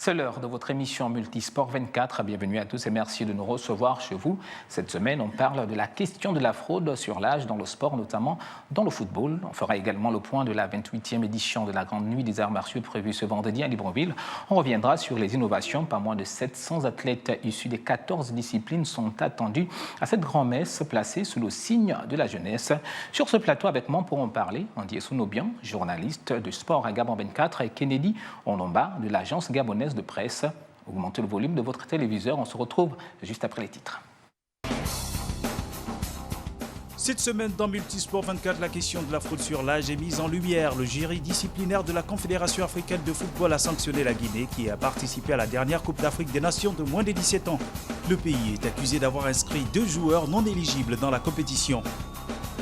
C'est l'heure de votre émission Multisport 24. Bienvenue à tous et merci de nous recevoir chez vous. Cette semaine, on parle de la question de la fraude sur l'âge dans le sport, notamment dans le football. On fera également le point de la 28e édition de la Grande Nuit des Arts Martiaux prévue ce vendredi à Libreville. On reviendra sur les innovations. Pas moins de 700 athlètes issus des 14 disciplines sont attendus à cette grand-messe placée sous le signe de la jeunesse. Sur ce plateau avec moi pour en parler, Andy Sounobian, journaliste de sport à Gabon 24, et Kennedy Onomba de l'agence gabonaise de presse. Augmentez le volume de votre téléviseur. On se retrouve juste après les titres. Cette semaine, dans Multisport 24, la question de la fraude sur l'âge est mise en lumière. Le jury disciplinaire de la Confédération africaine de football a sanctionné la Guinée, qui a participé à la dernière Coupe d'Afrique des Nations de moins de 17 ans. Le pays est accusé d'avoir inscrit 2 joueurs non éligibles dans la compétition.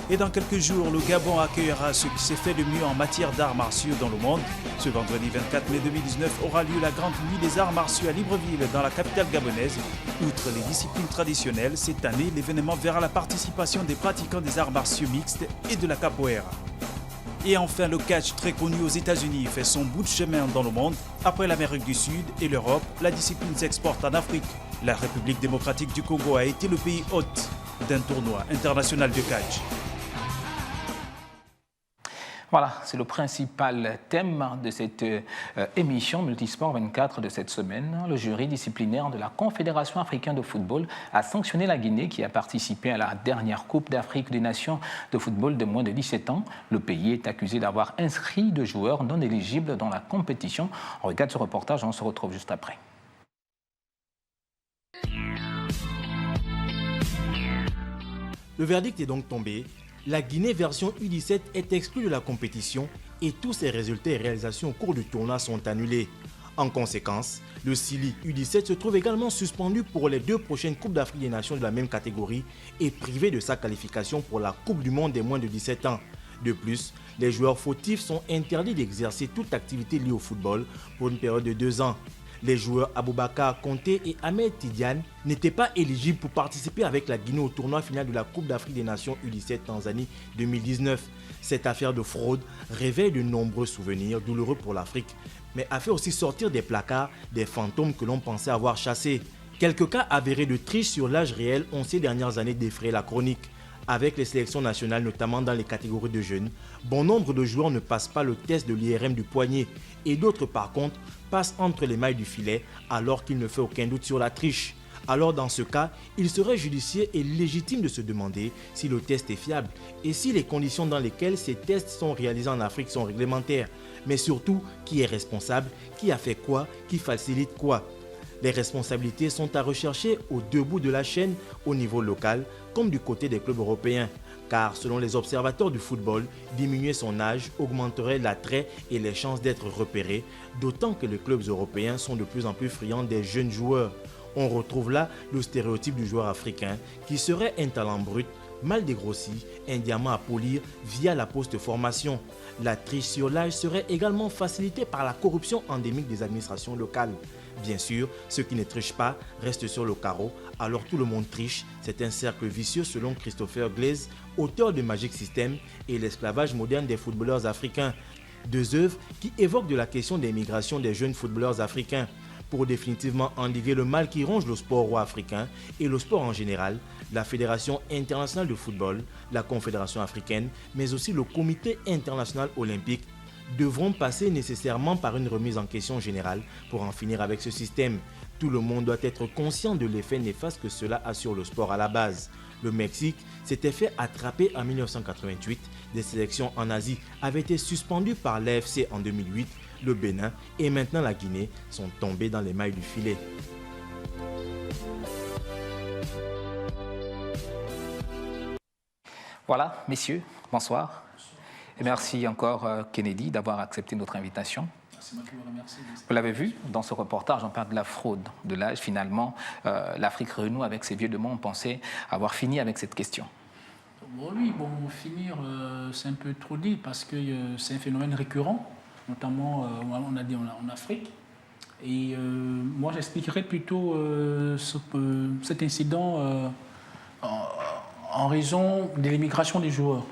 Et dans quelques jours, le Gabon accueillera ce qui s'est fait de mieux en matière d'arts martiaux dans le monde. Ce vendredi 24 mai 2019 aura lieu la Grande Nuit des Arts Martiaux à Libreville, dans la capitale gabonaise. Outre les disciplines traditionnelles, cette année, l'événement verra la participation des pratiquants des arts martiaux mixtes et de la capoeira. Et enfin, le catch, très connu aux États-Unis, fait son bout de chemin dans le monde. Après l'Amérique du Sud et l'Europe, la discipline s'exporte en Afrique. La République démocratique du Congo a été le pays hôte d'un tournoi international de catch. Voilà, c'est le principal thème de cette émission Multisport 24 de cette semaine. Le jury disciplinaire de la Confédération africaine de football a sanctionné la Guinée qui a participé à la dernière Coupe d'Afrique des Nations de football de moins de 17 ans. Le pays est accusé d'avoir inscrit 2 joueurs non éligibles dans la compétition. On regarde ce reportage, on se retrouve juste après. Le verdict est donc tombé. La Guinée version U17 est exclue de la compétition et tous ses résultats et réalisations au cours du tournoi sont annulés. En conséquence, le Sili U17 se trouve également suspendu pour les 2 prochaines Coupes d'Afrique des Nations de la même catégorie et privé de sa qualification pour la Coupe du Monde des moins de 17 ans. De plus, les joueurs fautifs sont interdits d'exercer toute activité liée au football pour une période de 2 ans. Les joueurs Aboubakar Konté et Ahmed Tidiane n'étaient pas éligibles pour participer avec la Guinée au tournoi final de la Coupe d'Afrique des Nations U17 Tanzanie 2019. Cette affaire de fraude réveille de nombreux souvenirs douloureux pour l'Afrique, mais a fait aussi sortir des placards des fantômes que l'on pensait avoir chassés. Quelques cas avérés de triche sur l'âge réel ont ces dernières années défrayé la chronique. Avec les sélections nationales, notamment dans les catégories de jeunes, bon nombre de joueurs ne passent pas le test de l'IRM du poignet et d'autres par contre passent entre les mailles du filet alors qu'il ne fait aucun doute sur la triche. Alors dans ce cas, il serait judicieux et légitime de se demander si le test est fiable et si les conditions dans lesquelles ces tests sont réalisés en Afrique sont réglementaires. Mais surtout, qui est responsable, qui a fait quoi, qui facilite quoi. Les responsabilités sont à rechercher aux 2 bouts de la chaîne, au niveau local comme du côté des clubs européens. Car selon les observateurs du football, diminuer son âge augmenterait l'attrait et les chances d'être repéré, d'autant que les clubs européens sont de plus en plus friands des jeunes joueurs. On retrouve là le stéréotype du joueur africain qui serait un talent brut, mal dégrossi, un diamant à polir via la post-formation. La triche sur l'âge serait également facilitée par la corruption endémique des administrations locales. Bien sûr, ceux qui ne trichent pas restent sur le carreau, alors tout le monde triche. C'est un cercle vicieux selon Christopher Glaze, auteur de Magic System et l'esclavage moderne des footballeurs africains. 2 œuvres qui évoquent de la question des migrations des jeunes footballeurs africains. Pour définitivement endiguer le mal qui ronge le sport roi africain et le sport en général, la Fédération internationale de football, la Confédération africaine, mais aussi le Comité international olympique devront passer nécessairement par une remise en question générale pour en finir avec ce système. Tout le monde doit être conscient de l'effet néfaste que cela a sur le sport à la base. Le Mexique s'était fait attraper en 1988, des sélections en Asie avaient été suspendues par l'AFC en 2008, le Bénin et maintenant la Guinée sont tombés dans les mailles du filet. Voilà, messieurs, bonsoir. Et merci encore Kennedy d'avoir accepté notre invitation. C'est moi qui vous remercie. Vous l'avez vu, dans ce reportage, on parle de la fraude de l'âge. Finalement, l'Afrique renoue avec ses vieux démons. On pensait avoir fini avec cette question. Bon, oui, bon, finir, c'est un peu trop dit parce que c'est un phénomène récurrent, notamment, on a dit en Afrique. Et moi, j'expliquerais plutôt cet incident en raison de l'immigration des joueurs.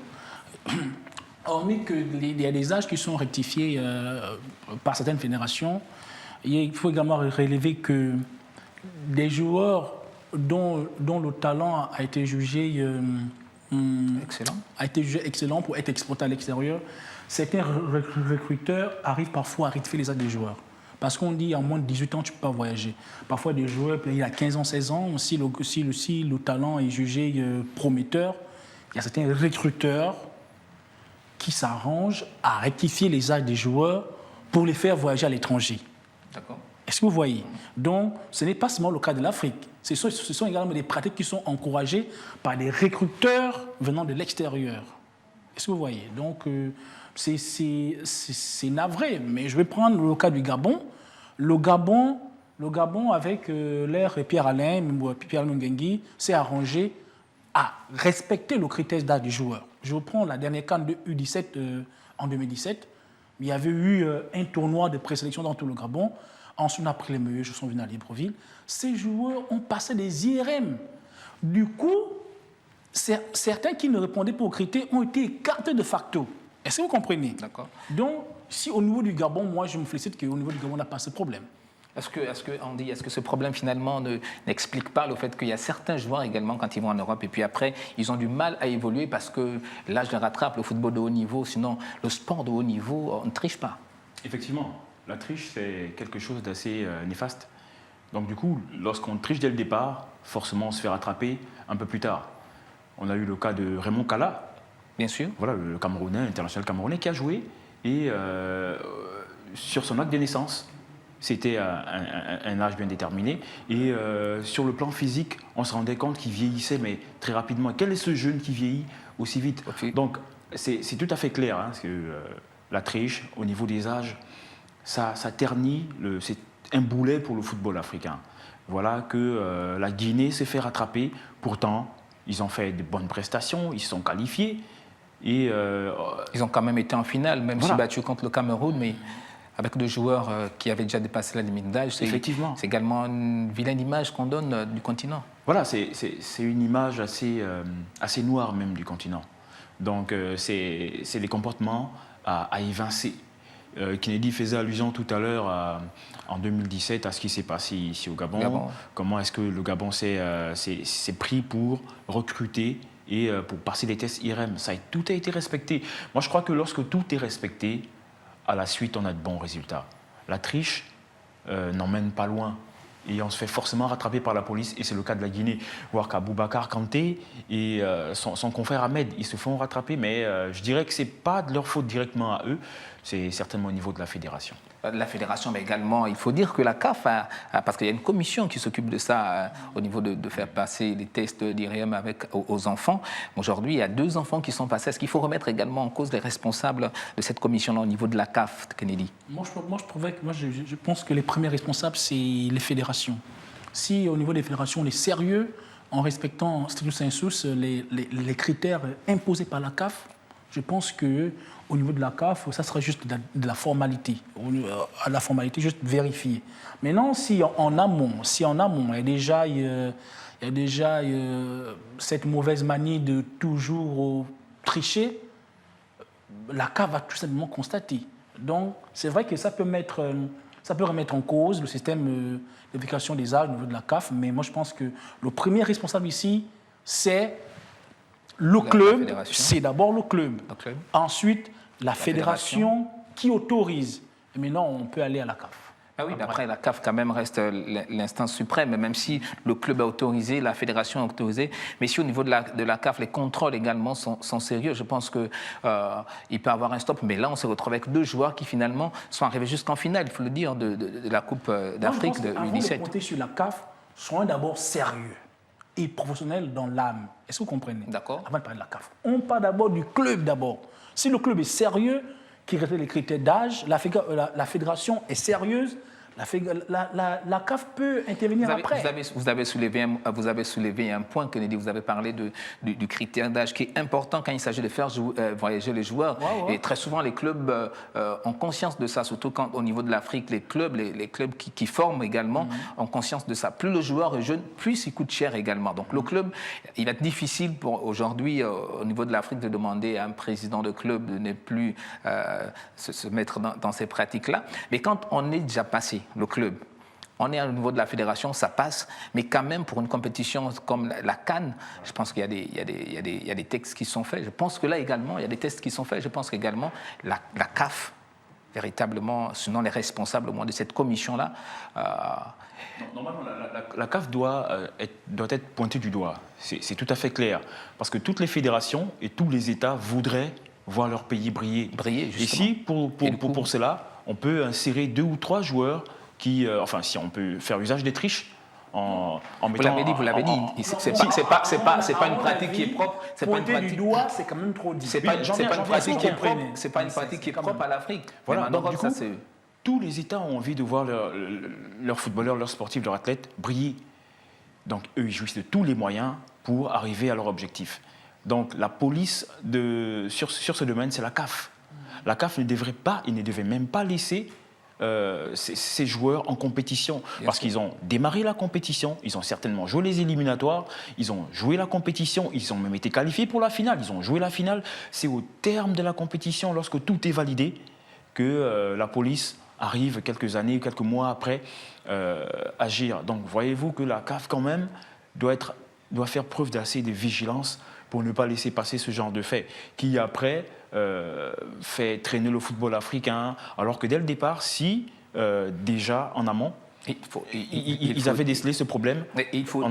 Hormis qu'il y a des âges qui sont rectifiés par certaines fédérations, Et il faut également relever que des joueurs dont le talent a été jugé excellent pour être exporté à l'extérieur, certains recruteurs arrivent parfois à rectifier les âges des joueurs. Parce qu'on dit en moins de 18 ans, tu ne peux pas voyager. Parfois, des joueurs, il y a 15 ans, 16 ans, si le talent est jugé prometteur, il y a certains recruteurs qui s'arrangent à rectifier les âges des joueurs pour les faire voyager à l'étranger. D'accord. Est-ce que vous voyez? Donc, ce n'est pas seulement le cas de l'Afrique. Ce sont également des pratiques qui sont encouragées par des recruteurs venant de l'extérieur. Est-ce que vous voyez? Donc, c'est navré. Mais je vais prendre le cas du Gabon. Le Gabon avec l'ère Pierre-Alain Mungengui, s'est arrangé à respecter le critère d'âge du joueur. Je reprends la dernière CAN de U17 en 2017. Il y avait eu un tournoi de présélection dans tout le Gabon. Ensuite, après les meilleurs joueurs sont venus à Libreville. Ces joueurs ont passé des IRM. Du coup, certains qui ne répondaient pas aux critères ont été écartés de facto. Est-ce que vous comprenez? D'accord. Donc, si au niveau du Gabon, moi, je me félicite qu'au niveau du Gabon, on n'a pas ce problème. Est-ce que ce problème, finalement, n'explique pas le fait qu'il y a certains joueurs également, quand ils vont en Europe, et puis après, ils ont du mal à évoluer parce que l'âge les rattrape, le football de haut niveau, sinon le sport de haut niveau, on ne triche pas. Effectivement, la triche, c'est quelque chose d'assez néfaste. Donc du coup, lorsqu'on triche dès le départ, forcément, on se fait rattraper un peu plus tard. On a eu le cas de Raymond Kala. Bien sûr. Voilà, le Camerounais, international camerounais, qui a joué et sur son acte de naissance, c'était un âge bien déterminé. Et sur le plan physique, on se rendait compte qu'il vieillissait, mais très rapidement. Quel est ce jeune qui vieillit aussi vite? Okay. Donc, c'est tout à fait clair, hein, parce que la triche, au niveau des âges, ça ternit, c'est un boulet pour le football africain. Voilà que la Guinée s'est fait rattraper. Pourtant, ils ont fait de bonnes prestations, ils se sont qualifiés. Et ils ont quand même été en finale, même si battus contre le Cameroun, mais avec deux joueurs qui avaient déjà dépassé la limite d'âge. Effectivement. C'est également une vilaine image qu'on donne du continent. Voilà, c'est une image assez noire même du continent. Donc c'est des comportements à évincer. Kennedy faisait allusion tout à l'heure en 2017 à ce qui s'est passé ici au Gabon. Comment est-ce que le Gabon s'est pris pour recruter et pour passer les tests IRM. Tout a été respecté. Moi, je crois que lorsque tout est respecté, à la suite, on a de bons résultats. La triche n'emmène pas loin. Et on se fait forcément rattraper par la police, et c'est le cas de la Guinée. Voir qu'Aboubacar Kanté et son confrère Ahmed, ils se font rattraper, mais je dirais que ce n'est pas de leur faute directement à eux, c'est certainement au niveau de la fédération. De la fédération, mais également, il faut dire que la CAF, parce qu'il y a une commission qui s'occupe de ça, au niveau de faire passer les tests d'IRM aux enfants. Aujourd'hui, il y a 2 enfants qui sont passés. Est-ce qu'il faut remettre également en cause les responsables de cette commission-là au niveau de la CAF, Kennedy? Je pense que les premiers responsables, c'est les fédérations. Si au niveau des fédérations, on est sérieux en respectant stricto sensu les critères imposés par la CAF, je pense qu'au niveau de la CAF, ça sera juste de la formalité. La formalité, juste vérifier. Maintenant, si en amont, il y a déjà cette mauvaise manie de toujours tricher, la CAF va tout simplement constater. Donc, c'est vrai que ça peut remettre en cause le système d'évaluation des âges au niveau de la CAF, mais moi, je pense que le premier responsable ici, c'est le club. C'est d'abord le club. Ensuite, la fédération qui autorise. Et maintenant, on peut aller à la CAF. Ah oui, après, la CAF, quand même, reste l'instance suprême, même si le club a autorisé, la fédération a autorisé. Mais si au niveau de la CAF, les contrôles également sont sérieux, je pense qu'il peut y avoir un stop. Mais là, on se retrouve avec 2 joueurs qui, finalement, sont arrivés jusqu'en finale, il faut le dire, de la Coupe d'Afrique de U17. Avant de compter sur la CAF, soyons d'abord sérieux et professionnels dans l'âme. Est-ce que vous comprenez? D'accord. Avant de parler de la CAF. On parle d'abord du club d'abord. Si le club est sérieux, qui respecte les critères d'âge, la fédération est sérieuse, la CAF peut intervenir après. Vous avez soulevé un point, Kennedy, vous avez parlé du critère d'âge qui est important quand il s'agit de faire voyager les joueurs. Et très souvent, les clubs ont conscience de ça, surtout quand au niveau de l'Afrique, les clubs qui forment également ont conscience de ça. Plus le joueur est jeune, plus il coûte cher également. Donc le club, il va être difficile aujourd'hui au niveau de l'Afrique de demander à un président de club de ne plus se mettre dans ces pratiques-là. Mais quand on est déjà passé le club. On est au niveau de la fédération, ça passe, mais quand même pour une compétition comme la CAN, je pense qu'il y a des textes qui sont faits. Je pense que là également, il y a des tests qui sont faits. Je pense qu'également la CAF, véritablement, sinon les responsables au moins de cette commission-là. Normalement, la CAF doit être pointée du doigt. C'est tout à fait clair. Parce que toutes les fédérations et tous les États voudraient voir leur pays briller. Et si, pour cela, on peut insérer 2 ou 3 joueurs si on peut faire usage des triches en mettant... Vous l'avez dit, c'est pas une pratique qui est propre. Pointer du doigt, c'est quand même trop dit. C'est pas une pratique qui est propre. C'est pas une pratique qui est propre à l'Afrique. Voilà, donc du coup, tous les États ont envie de voir leurs footballeurs, leurs sportifs, leurs athlètes briller. Donc eux, ils jouissent de tous les moyens pour arriver à leur objectif. Donc la police sur ce domaine, c'est la CAF. La CAF ne devait même pas laisser ces joueurs en compétition. Parce qu'ils ont démarré la compétition, ils ont certainement joué les éliminatoires, ils ont joué la compétition, ils ont même été qualifiés pour la finale, ils ont joué la finale. C'est au terme de la compétition, lorsque tout est validé, que la police arrive quelques années, quelques mois après agir. Donc voyez-vous que la CAF quand même doit faire preuve d'assez de vigilance pour ne pas laisser passer ce genre de fait, qui après fait traîner le football africain, alors que dès le départ, déjà en amont, ils avaient décelé ce problème, il faut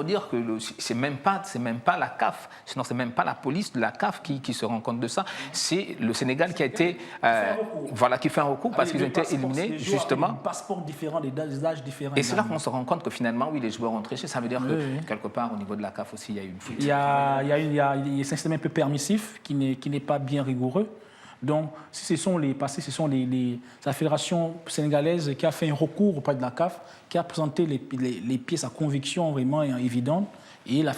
dire que c'est même pas la CAF, sinon c'est même pas la police de la CAF qui se rend compte de ça. C'est le Sénégal qui a été qui fait un recours parce qu'ils ont été éliminés justement. Des passeports différents, des âges différents. Et c'est là qu'on se rend compte que finalement, oui, les joueurs ont triché. Ça veut dire que quelque part au niveau de la CAF aussi, il y a eu une fuite. Il y a un système un peu permissif qui n'est pas bien rigoureux. Donc, ce sont la fédération sénégalaise qui a fait un recours auprès de la CAF, qui a présenté les pièces à conviction vraiment évidentes, et la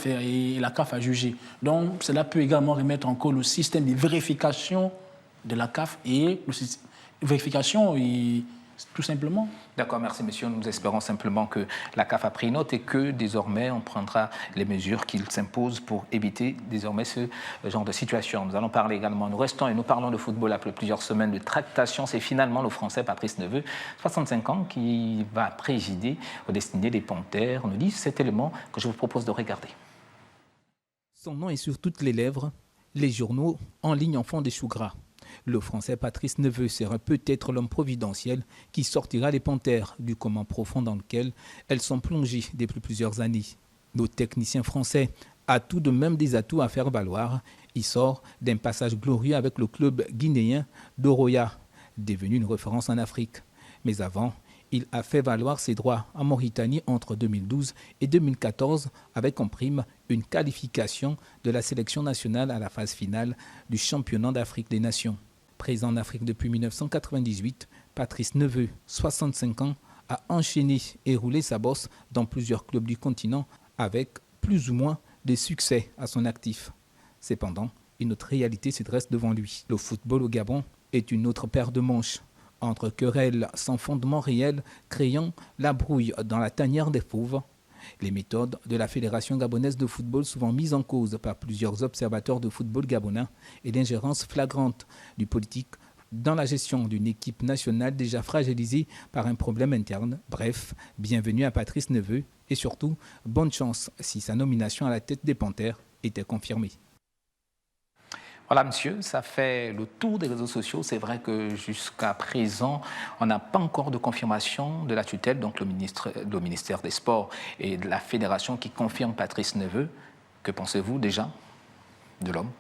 CAF a jugé. Donc, cela peut également remettre en cause le système de vérification de la CAF et vérification tout simplement. D'accord, merci monsieur. Nous espérons simplement que la CAF a pris note et que désormais on prendra les mesures qu'il s'impose pour éviter désormais ce genre de situation. Nous allons parler également, nous restons et nous parlons de football après plusieurs semaines de tractation. C'est finalement le Français Patrice Neveu, 65 ans, qui va présider aux destinées des Panthères. On nous dit cet élément que je vous propose de regarder. Son nom est sur toutes les lèvres. Les journaux en ligne en font des choux gras. Le Français Patrice Neveu sera peut-être l'homme providentiel qui sortira les Panthères du coma profond dans lequel elles sont plongées depuis plusieurs années. Nos techniciens français a tout de même des atouts à faire valoir. Il sort d'un passage glorieux avec le club guinéen d'Oroya, devenu une référence en Afrique. Mais avant, il a fait valoir ses droits en Mauritanie entre 2012 et 2014 avec en prime une qualification de la sélection nationale à la phase finale du championnat d'Afrique des Nations. Présent en Afrique depuis 1998, Patrice Neveu, 65 ans, a enchaîné et roulé sa bosse dans plusieurs clubs du continent avec plus ou moins de succès à son actif. Cependant, une autre réalité se dresse devant lui. Le football au Gabon est une autre paire de manches. Entre querelles sans fondement réel, créant la brouille dans la tanière des fauves, les méthodes de la Fédération gabonaise de football souvent mises en cause par plusieurs observateurs de football gabonais et l'ingérence flagrante du politique dans la gestion d'une équipe nationale déjà fragilisée par un problème interne. Bref, bienvenue à Patrice Neveu et surtout, bonne chance si sa nomination à la tête des Panthères était confirmée. Voilà, monsieur, ça fait le tour des réseaux sociaux. C'est vrai que jusqu'à présent, on n'a pas encore de confirmation de la tutelle, donc le ministère des Sports et de la Fédération qui confirme Patrice Neveu. Que pensez-vous déjà de l'homme?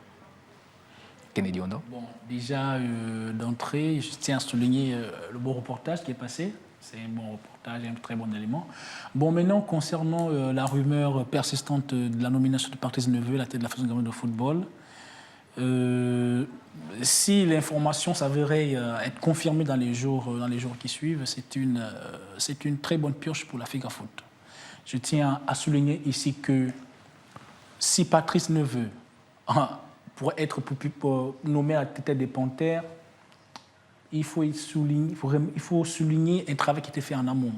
Kennedy Ono. Bon, déjà, d'entrée, je tiens à souligner le beau reportage qui est passé. C'est un bon reportage, un très bon élément. Bon, maintenant, concernant la rumeur persistante de la nomination de Patrice Neveu à la tête de la Fédération gabonaise de football, si l'information s'avérait être confirmée dans les jours qui suivent, c'est une très bonne pioche pour la FEGAFOOT. Je tiens à souligner ici que si Patrice Neveu pourrait être nommé à la tête des Panthères, il faut souligner un travail qui a été fait en amont,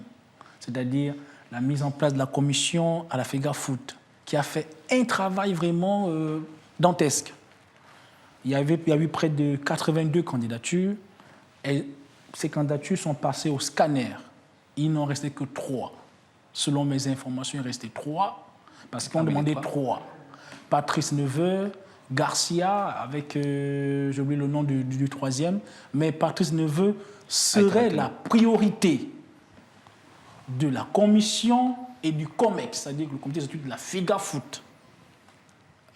c'est-à-dire la mise en place de la commission à la FEGAFOOT, qui a fait un travail vraiment dantesque. Il y a eu près de 82 candidatures. Et ces candidatures sont passées au scanner. Il n'en restait que 3. Selon mes informations, il restait 3, parce qu'on demandait 3. Patrice Neveu, Garcia, avec, j'ai oublié le nom du troisième, mais Patrice Neveu serait la priorité de la commission et du COMEX, c'est-à-dire le comité d'études de la FEGAFOOT.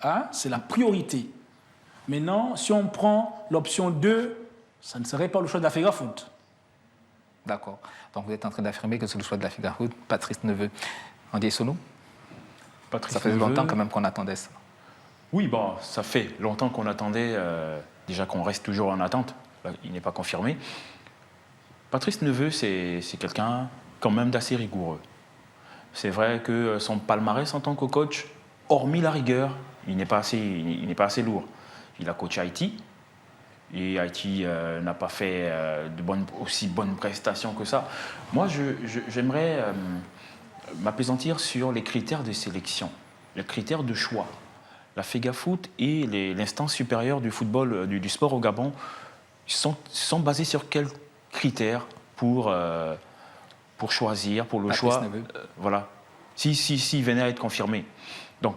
Hein? C'est la priorité. Maintenant, si on prend l'option 2, ça ne serait pas le choix de la FEGAFOOT. D'accord. Donc vous êtes en train d'affirmer que c'est le choix de la FEGAFOOT, Patrice Neveu. Andy Sonou, ça fait longtemps quand même qu'on attendait ça. Oui, bon, ça fait longtemps qu'on attendait, déjà qu'on reste toujours en attente, il n'est pas confirmé. Patrice Neveu, c'est quelqu'un quand même d'assez rigoureux. C'est vrai que son palmarès en tant que coach, hormis la rigueur, il n'est pas assez lourd. Il a coaché Haïti, et Haïti n'a pas fait aussi bonnes prestations que ça. Moi, j'aimerais m'apaisantir sur les critères de sélection, les critères de choix. La FEGAFOOT et l'instance supérieure du football, du sport au Gabon sont basés sur quels critères pour choisir, pour le choix, voilà, si venait à être confirmé. Donc,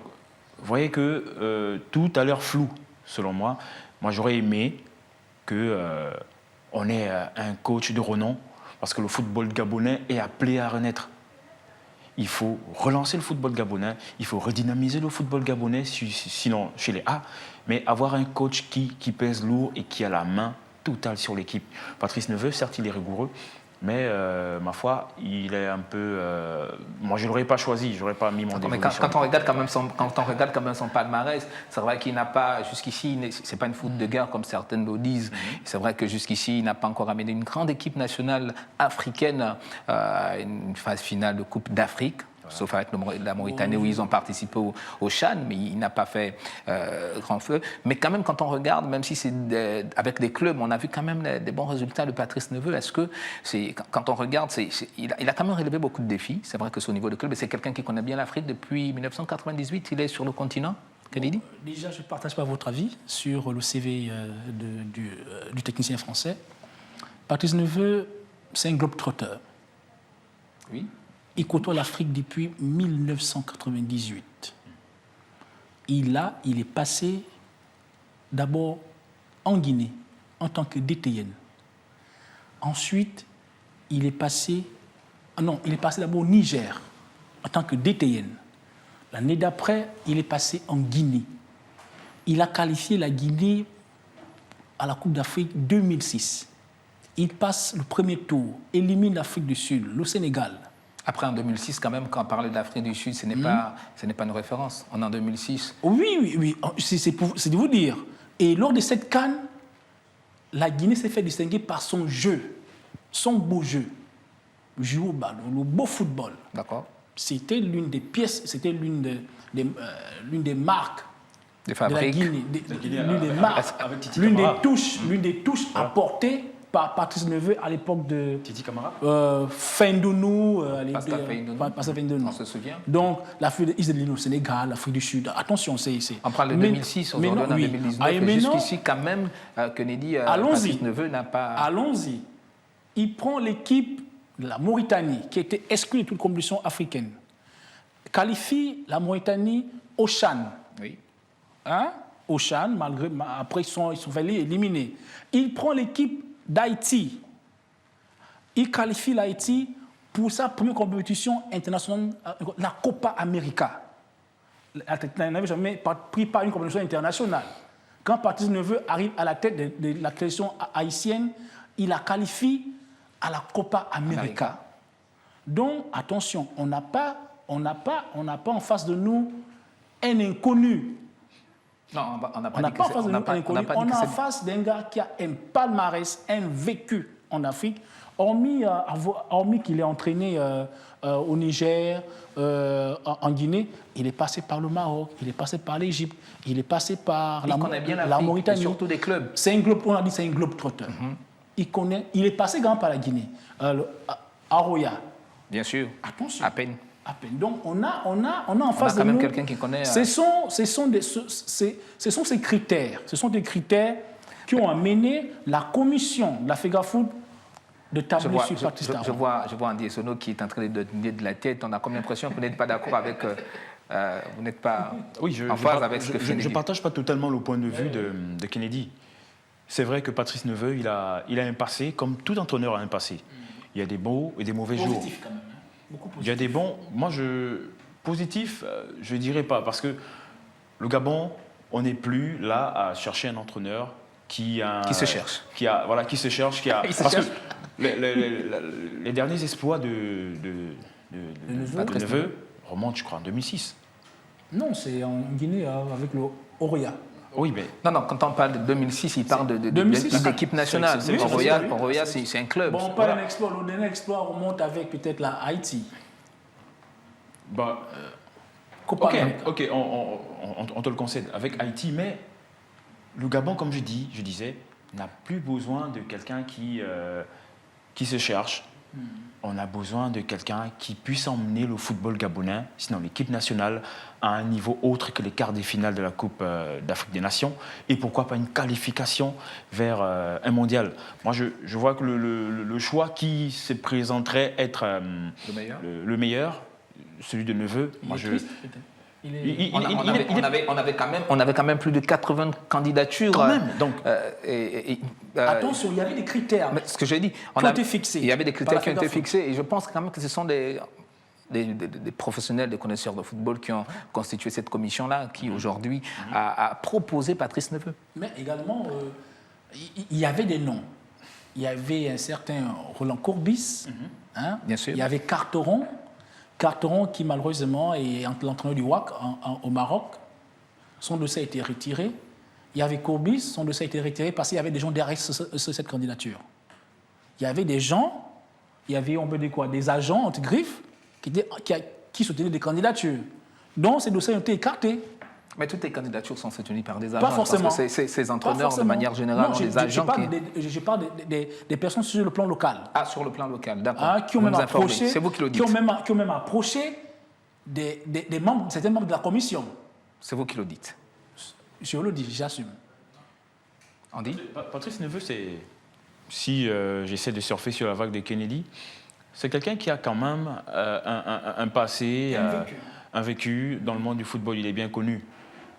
vous voyez que tout a l'air flou, selon moi. Moi, j'aurais aimé qu'on ait un coach de renom, parce que le football gabonais est appelé à renaître. Il faut relancer le football gabonais, il faut redynamiser le football gabonais, sinon chez les A, mais avoir un coach qui pèse lourd et qui a la main totale sur l'équipe. Patrice Neveu, certes, il est rigoureux, mais ma foi, il est un peu... moi, je ne l'aurais pas choisi, je n'aurais pas mis mon dévolu. Mais quand on regarde quand même son palmarès, c'est vrai qu'il n'a pas, jusqu'ici, ce n'est pas une foot de guerre comme certaines le disent. C'est vrai que jusqu'ici, il n'a pas encore amené une grande équipe nationale africaine à une phase finale de Coupe d'Afrique. Sauf avec la Mauritanie où ils ont participé au Chan, mais il n'a pas fait grand feu. Mais quand même, quand on regarde, même si c'est avec des clubs, on a vu quand même des bons résultats de Patrice Neveu. Est-ce que, quand on regarde, il a quand même relevé beaucoup de défis. C'est vrai que c'est au niveau de club, et c'est quelqu'un qui connaît bien l'Afrique depuis 1998. Il est sur le continent. Kennedy ? Déjà, je ne partage pas votre avis sur le CV du technicien français. Patrice Neveu, c'est un globe-trotteur. Oui. Il côtoie l'Afrique depuis 1998. Il est passé d'abord en Guinée en tant que DTN. Ensuite, il est passé d'abord au Niger en tant que DTN. L'année d'après, il est passé en Guinée. Il a qualifié la Guinée à la Coupe d'Afrique 2006. Il passe le premier tour, élimine l'Afrique du Sud, le Sénégal. Après, en 2006, quand même, quand on parle d'Afrique du Sud, ce n'est pas une référence. On est en 2006. Oui. C'est de vous dire. Et lors de cette CAN, la Guinée s'est fait distinguer par son jeu, son beau jeu. Jouer au ballon, le beau football. D'accord. C'était l'une des pièces, c'était l'une des marques de la Guinée. L'une des touches apportées par Patrice Neveu à l'époque de Titi Camara, Fendounou, Pascal Fendounou, on se souvient. Donc, l'Afrique au Sénégal, l'Afrique du Sud, attention, c'est... On parle de 2006, aujourd'hui en 2019, et jusqu'ici, quand même, Kennedy, Patrice Neveu n'a pas... Allons-y. Il prend l'équipe de la Mauritanie, qui était exclue de toute compétition africaine, qualifie la Mauritanie au Chan. Oui. Au Chan, après ils sont fait éliminer. Il prend l'équipe d'Haïti. Il qualifie l'Haïti pour sa première compétition internationale, la Copa América. Il n'avait jamais pris part à une compétition internationale. Quand Patrice Neveu arrive à la tête de la sélection haïtienne, il la qualifie à la Copa América. Donc, attention, on n'a pas en face de nous un inconnu. Non, on n'a pas en face de nous un inconnu. On a en face d'un gars qui a un palmarès, un vécu en Afrique, hormis qu'il ait entraîné au Niger, en Guinée, il est passé par le Maroc, il est passé par l'Égypte, il est passé par la Mauritanie. Et surtout des clubs. C'est un globe, on a dit c'est un globe-trotteur. Il est passé grand par la Guinée, Aroya. Bien sûr. Attention. À peine. Donc on a en face de nous. On a quand même quelqu'un qui connaît. Ce sont ces critères. Ce sont des critères qui ont amené la commission de la FEGAFOOT de tabler sur Patrice Talon. Je vois Andy Sono qui est en train de donner de la tête. On a comme l'impression que vous n'êtes pas d'accord avec... vous n'êtes pas en phase avec ce que Kennedy. Je ne partage pas totalement le point de vue de Kennedy. C'est vrai que Patrice Neveu, il a un passé, comme tout entraîneur a un passé. Il y a des beaux et des mauvais jours. Positif quand même. Beaucoup positif. Il y a des bons... Moi, positif, je ne dirais pas. Parce que le Gabon, on n'est plus là à chercher un entraîneur qui se cherche. Qui se cherche. Parce que les derniers exploits de Neveu remontent, je crois, en 2006. Non, c'est en Guinée avec le Oroya. Oui, mais... Non, quand on parle de 2006, il parle de l'équipe nationale. Oroya, c'est un club. Bon, on parle d'un exploit. Le dernier exploit remonte avec peut-être la Haïti. Ok, on te le concède avec Haïti, mais le Gabon, comme je disais, n'a plus besoin de quelqu'un qui se cherche. On a besoin de quelqu'un qui puisse emmener le football gabonais, sinon l'équipe nationale, à un niveau autre que les quarts des finales de la Coupe d'Afrique des Nations. Et pourquoi pas une qualification vers un mondial. Moi, je vois que le choix qui se présenterait être le meilleur, celui de Neveu. On avait quand même plus de 80 candidatures. Quand même, donc. Attention, il y avait des critères. Ce que j'ai dit, il y avait des critères qui ont été fixés, et je pense quand même que ce sont des professionnels, des connaisseurs de football qui ont constitué cette commission-là, qui aujourd'hui a proposé Patrice Neveu. Mais également, il y avait des noms. Il y avait un certain Roland Courbis, bien sûr. Il y avait Carteron qui malheureusement est l'entraîneur du WAC au Maroc. Son dossier a été retiré. Il y avait Courbis, son dossier a été retiré parce qu'il y avait des gens derrière cette candidature. Il y avait des gens, on peut dire quoi, des agents anti-griffes qui soutenaient des candidatures. Donc ces dossiers ont été écartés. Mais toutes les candidatures sont soutenues par des agents. Pas forcément. Parce que ces entraîneurs, de manière générale, ont des agents je parle des personnes sur le plan local. Ah, sur le plan local, d'accord. Qui ont même approché, c'est vous qui le dites. Qui ont même approché certains membres de la commission. C'est vous qui le dites. Je le dis, j'assume. Andy ? Patrice Neveu, si j'essaie de surfer sur la vague de Kennedy, c'est quelqu'un qui a quand même un passé, un vécu dans le monde du football. Il est bien connu.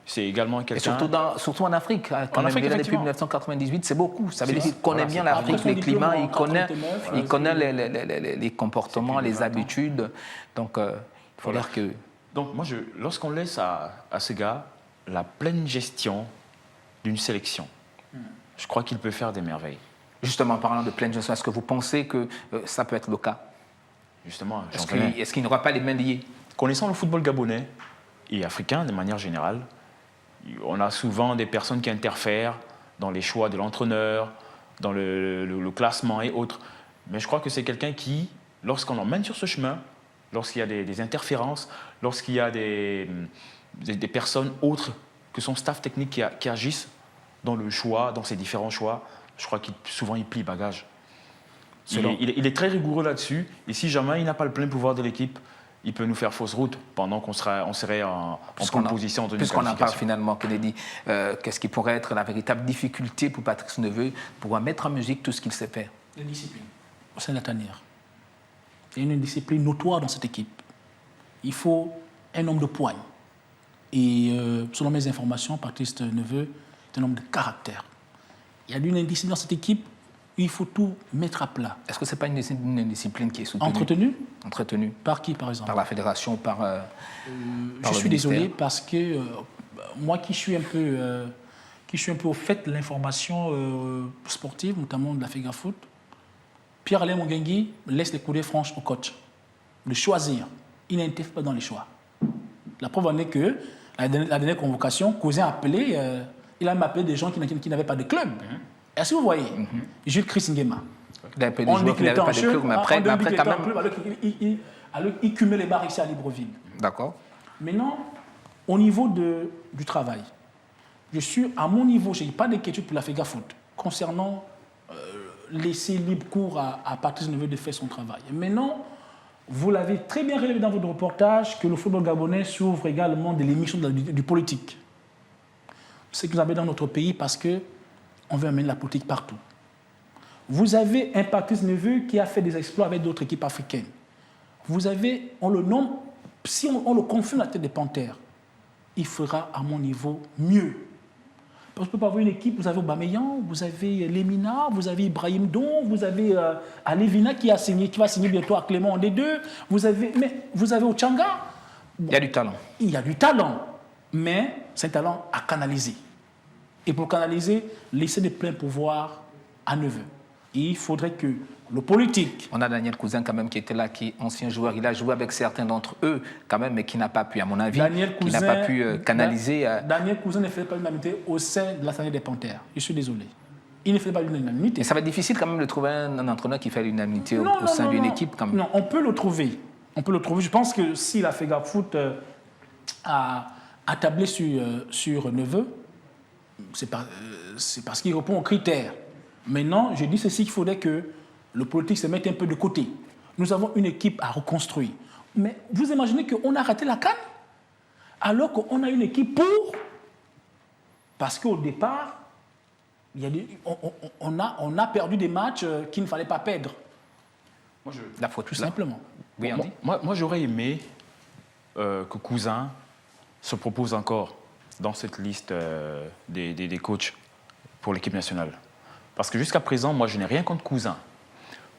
C'est également quelqu'un... Et surtout en Afrique. Quand même, depuis 1998, c'est beaucoup. Ça veut dire qu'il connaît bien l'Afrique, les climats, il connaît les comportements, les habitudes. Donc, il faut dire que... Donc, moi, lorsqu'on laisse à ce gars la pleine gestion d'une sélection, je crois qu'il peut faire des merveilles. Justement, en parlant de pleine gestion, est-ce que vous pensez que ça peut être le cas ? Justement, est-ce qu'il n'aura pas les mains liées ? Connaissant le football gabonais et africain de manière générale, on a souvent des personnes qui interfèrent dans les choix de l'entraîneur, dans le classement et autres. Mais je crois que c'est quelqu'un qui, lorsqu'on l'emmène sur ce chemin, lorsqu'il y a des interférences, lorsqu'il y a des personnes autres que son staff technique qui agissent dans le choix, dans ses différents choix, je crois qu'il souvent il plie bagage. Il est très rigoureux là-dessus, et si jamais il n'a pas le plein pouvoir de l'équipe, il peut nous faire fausse route pendant qu'on serait en pole position de une qualification. Puisqu'on en parle finalement, Kennedy, qu'est-ce qui pourrait être la véritable difficulté pour Patrice Neveu pour mettre en musique tout ce qu'il sait faire ? La discipline. C'est la tanière. Il y a une discipline notoire dans cette équipe. Il faut un homme de poigne. Et selon mes informations, Patrice Neveu est un homme de caractère. Il y a une indiscipline dans cette équipe. Il faut tout mettre à plat. Est-ce que ce n'est pas une discipline qui est soutenue ? Entretenue. Par qui, par exemple ? Par la fédération, par je suis désolé parce que moi qui suis un peu au fait de l'information sportive, notamment de la FEGAFOOT, Pierre-Alain Mungengui laisse les coudées franches au coach de choisir. Il n'interfère pas dans les choix. La preuve en est que la dernière convocation, Cousin a appelé, il a même appelé des gens qui n'avaient pas de club. Est-ce que vous voyez Jules Chris Nguema. Il a appelé des joueurs qui n'avaient pas de club, mais après quand même... Alors, il cumait les barres ici à Libreville. D'accord. Maintenant, au niveau du travail, je suis à mon niveau, je n'ai pas d'inquiétude pour la FEGAFOOT concernant laisser libre cours à Patrice Neveu de faire son travail. Maintenant, vous l'avez très bien relevé dans votre reportage que le football gabonais s'ouvre également de l'émission du politique. C'est ce que vous avez dans notre pays parce qu'on veut amener la politique partout. Vous avez un Patrice Neveu qui a fait des exploits avec d'autres équipes africaines. Vous avez, on le nomme, si on le confie à la tête des Panthères, il fera à mon niveau mieux. Parce que vous pouvez avoir une équipe, vous avez Aubameyang, vous avez Lemina, vous avez Ibrahim Don, vous avez Alevina qui va signer bientôt à Clément en D2, vous avez Ochanga. Il y a du talent. Il y a du talent, mais c'est un talent à canaliser. Et pour canaliser, laisser de plein pouvoir à Neveu. Et il faudrait que le politique... On a Daniel Cousin quand même qui était là, qui est ancien joueur. Il a joué avec certains d'entre eux quand même, mais qui n'a pas pu, à mon avis, qui n'a pas pu canaliser... Daniel Cousin ne fait pas l'unanimité au sein de l'Assemblée des Panthères. Je suis désolé. Il ne fait pas l'unanimité. Et ça va être difficile quand même de trouver un entraîneur qui fait l'unanimité au sein d'une équipe quand même. Non, on peut le trouver. On peut le trouver. Je pense que si la FEGA Foot a tablé sur Neveu, c'est parce qu'il répond aux critères. Maintenant, je dis ceci, qu'il faudrait que le politique se mette un peu de côté. Nous avons une équipe à reconstruire. Mais vous imaginez qu'on a raté la CAN alors qu'on a une équipe pour... Parce qu'au départ, on a perdu des matchs qu'il ne fallait pas perdre. La faute, tout simplement. Oui, Andy. Moi, j'aurais aimé que Cousin se propose encore dans cette liste des coachs pour l'équipe nationale. Parce que jusqu'à présent, moi, je n'ai rien contre Cousin.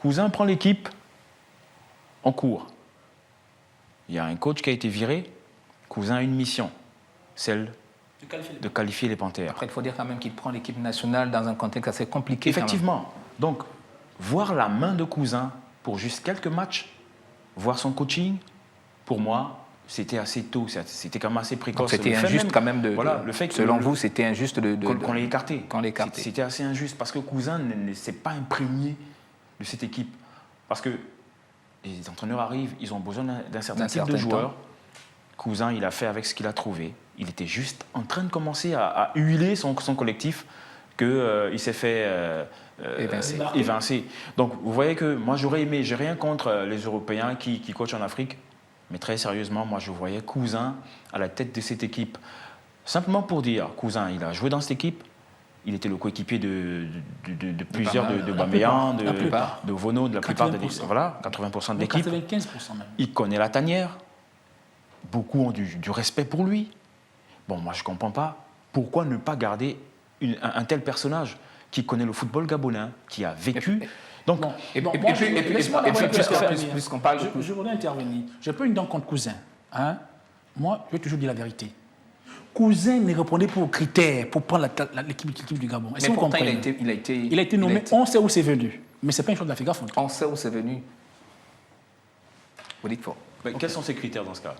Cousin prend l'équipe en cours. Il y a un coach qui a été viré. Cousin a une mission, celle de qualifier les Panthères. Après, il faut dire quand même qu'il prend l'équipe nationale dans un contexte assez compliqué. Effectivement. Donc, voir la main de Cousin pour juste quelques matchs, voir son coaching, pour moi, c'était assez tôt, c'était quand même assez précoce. C'était injuste quand même le fait que selon vous, c'était injuste qu'on l'ait écarté. C'était assez injuste parce que Cousin ne s'est pas imprégné de cette équipe. Parce que les entraîneurs arrivent, ils ont besoin d'un certain type de joueur. Cousin, il a fait avec ce qu'il a trouvé. Il était juste en train de commencer à huiler son collectif qu'il s'est fait évincer. Donc, vous voyez que moi, j'aurais aimé, j'ai rien contre les Européens qui coachent en Afrique. Mais très sérieusement, moi, je voyais Cousin à la tête de cette équipe. Simplement pour dire, Cousin, il a joué dans cette équipe. Il était le coéquipier de plusieurs, de Bameyang, de Vono, de la plupart des... Voilà, 80% de l'équipe. 95% même. Il connaît la tanière. Beaucoup ont du respect pour lui. Bon, moi, je ne comprends pas. Pourquoi ne pas garder un tel personnage qui connaît le football gabonais, qui a vécu... Donc, puisqu'on parle... Je voudrais intervenir. Je peux une dent contre Cousin. Hein? Moi, je vais toujours dire la vérité. Cousin ne répondait pas aux critères pour prendre l'équipe du Gabon. Mais pourtant, il a été nommé, on sait où c'est venu. Mais ce n'est pas une chose de la FEGA Foot. On sait où c'est venu. Vous dites faux. Quels sont ces critères dans ce cas?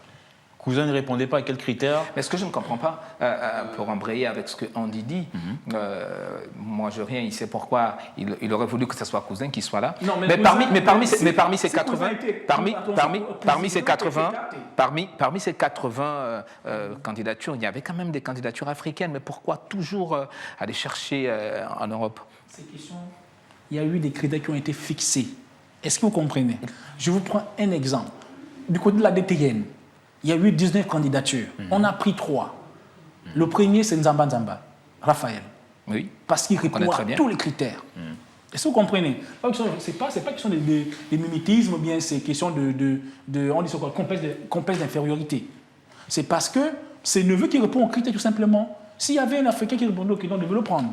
Cousin ne répondait pas à quels critères? Mais ce que je ne comprends pas, pour embrayer avec ce que Andy dit, moi je rien, il sait pourquoi il aurait voulu que ce soit Cousin qui soit là. Non, mais parmi ces 80, parmi ces 80 candidatures, il y avait quand même des candidatures africaines. Mais pourquoi toujours aller chercher en Europe? Ces questions, il y a eu des critères qui ont été fixés. Est-ce que vous comprenez? Je vous prends un exemple. Du côté de la DTN, il y a eu 19 candidatures. On a pris 3. Le premier, c'est Nzamba Nzamba, Raphaël. Oui. Parce qu'il répond à tous les critères. Est-ce que vous comprenez? Ce n'est pas question de mimétisme, ou bien c'est question on dit quoi, complexe d'infériorité. C'est parce que c'est Neveu qui répond aux critères tout simplement. S'il y avait un Africain qui répondait aux critères, on devait le prendre.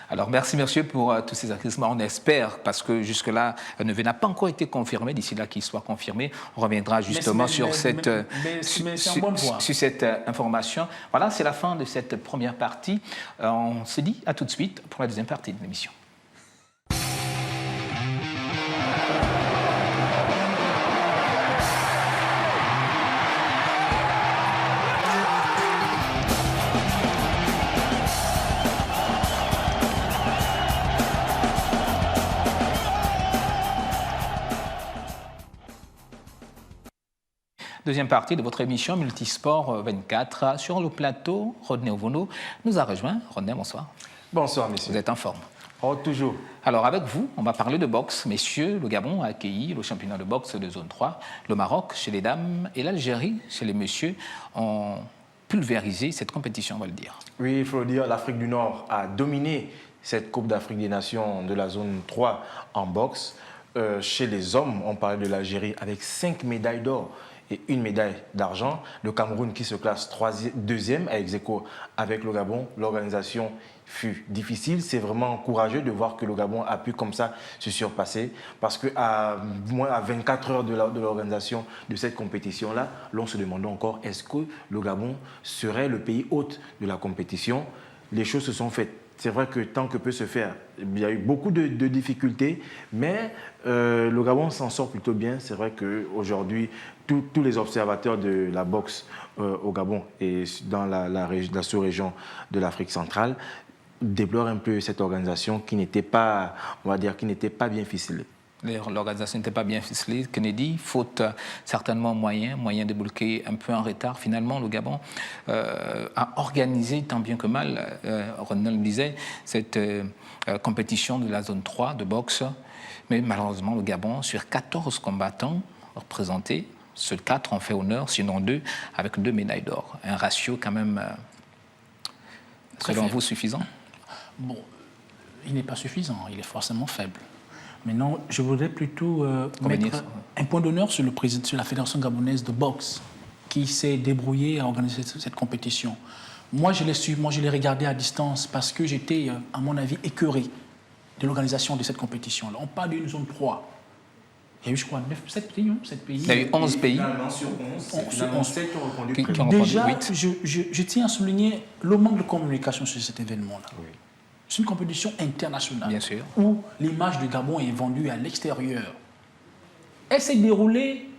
Alors, merci, monsieur, pour tous ces éclaircissements. On espère, parce que jusque-là, Neveu n'a pas encore été confirmé. D'ici là qu'il soit confirmé, on reviendra justement sur cette information. Voilà, c'est la fin de cette première partie. On se dit à tout de suite pour la deuxième partie de l'émission. Deuxième partie de votre émission Multisport 24. Sur le plateau, Rodney Ovono nous a rejoint. Rodney, bonsoir. Bonsoir, messieurs. Vous êtes en forme? Oh, toujours. Alors, avec vous, on va parler de boxe. Messieurs, le Gabon a accueilli le championnat de boxe de zone 3. Le Maroc chez les dames et l'Algérie chez les messieurs ont pulvérisé cette compétition, on va le dire. Oui, il faut le dire, l'Afrique du Nord a dominé cette Coupe d'Afrique des Nations de la zone 3 en boxe. Chez les hommes, on parlait de l'Algérie avec 5 médailles d'or et 1 médaille d'argent. Le Cameroun qui se classe deuxième à ex-aequo avec le Gabon. L'organisation fut difficile. C'est vraiment courageux de voir que le Gabon a pu comme ça se surpasser parce qu'à moins à 24 heures de l'organisation de cette compétition-là, l'on se demandait encore est-ce que le Gabon serait le pays hôte de la compétition. Les choses se sont faites. C'est vrai que tant que peut se faire, il y a eu beaucoup de difficultés, mais le Gabon s'en sort plutôt bien. C'est vrai qu'aujourd'hui, tous les observateurs de la boxe au Gabon et dans la sous-région de l'Afrique centrale déplorent un peu cette organisation qui n'était pas, on va dire, qui n'était pas bien ficelée. L'organisation n'était pas bien ficelée. Kennedy, faute certainement moyen de bloquer un peu en retard. Finalement, le Gabon a organisé tant bien que mal, Ronald disait, cette compétition de la zone 3 de boxe. Mais malheureusement, le Gabon, sur 14 combattants représentés, seuls 4 ont fait honneur, sinon 2, avec 2 médailles d'or. Un ratio quand même, selon vous, suffisant? Bon, il n'est pas suffisant, il est forcément faible. Maintenant, je voudrais plutôt mettre un point d'honneur sur la Fédération gabonaise de boxe qui s'est débrouillée à organiser cette compétition. Moi, je l'ai suivi, je l'ai regardé à distance parce que j'étais, à mon avis, écœuré de l'organisation de cette compétition-là. On parle d'une zone 3. Il y a eu, je crois, 7 pays. Il y a eu 11 pays. Finalement, sur 11, 7 ont répondu. Déjà, je tiens à souligner le manque de communication sur cet événement-là. Oui. C'est une compétition internationale. Bien sûr. Où l'image du Gabon est vendue à l'extérieur. Elle s'est déroulée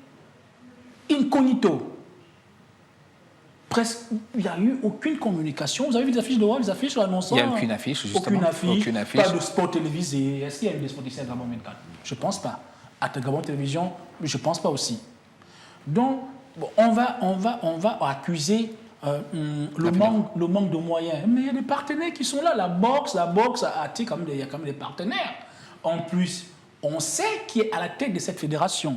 incognito. Presque, il n'y a eu aucune communication. Vous avez vu des affiches dehors, les affiches annonçant... Il n'y a aucune affiche, justement. Aucune affiche. Pas de spot télévisé. Est-ce qu'il y a eu des spots ici à Gabon 24? Je ne pense pas. À Gabon Télévision, je ne pense pas aussi. Donc, bon, on va accuser le manque de moyens. Mais il y a des partenaires qui sont là. La boxe attire quand même, il y a quand même des partenaires. En plus, on sait qui est à la tête de cette fédération.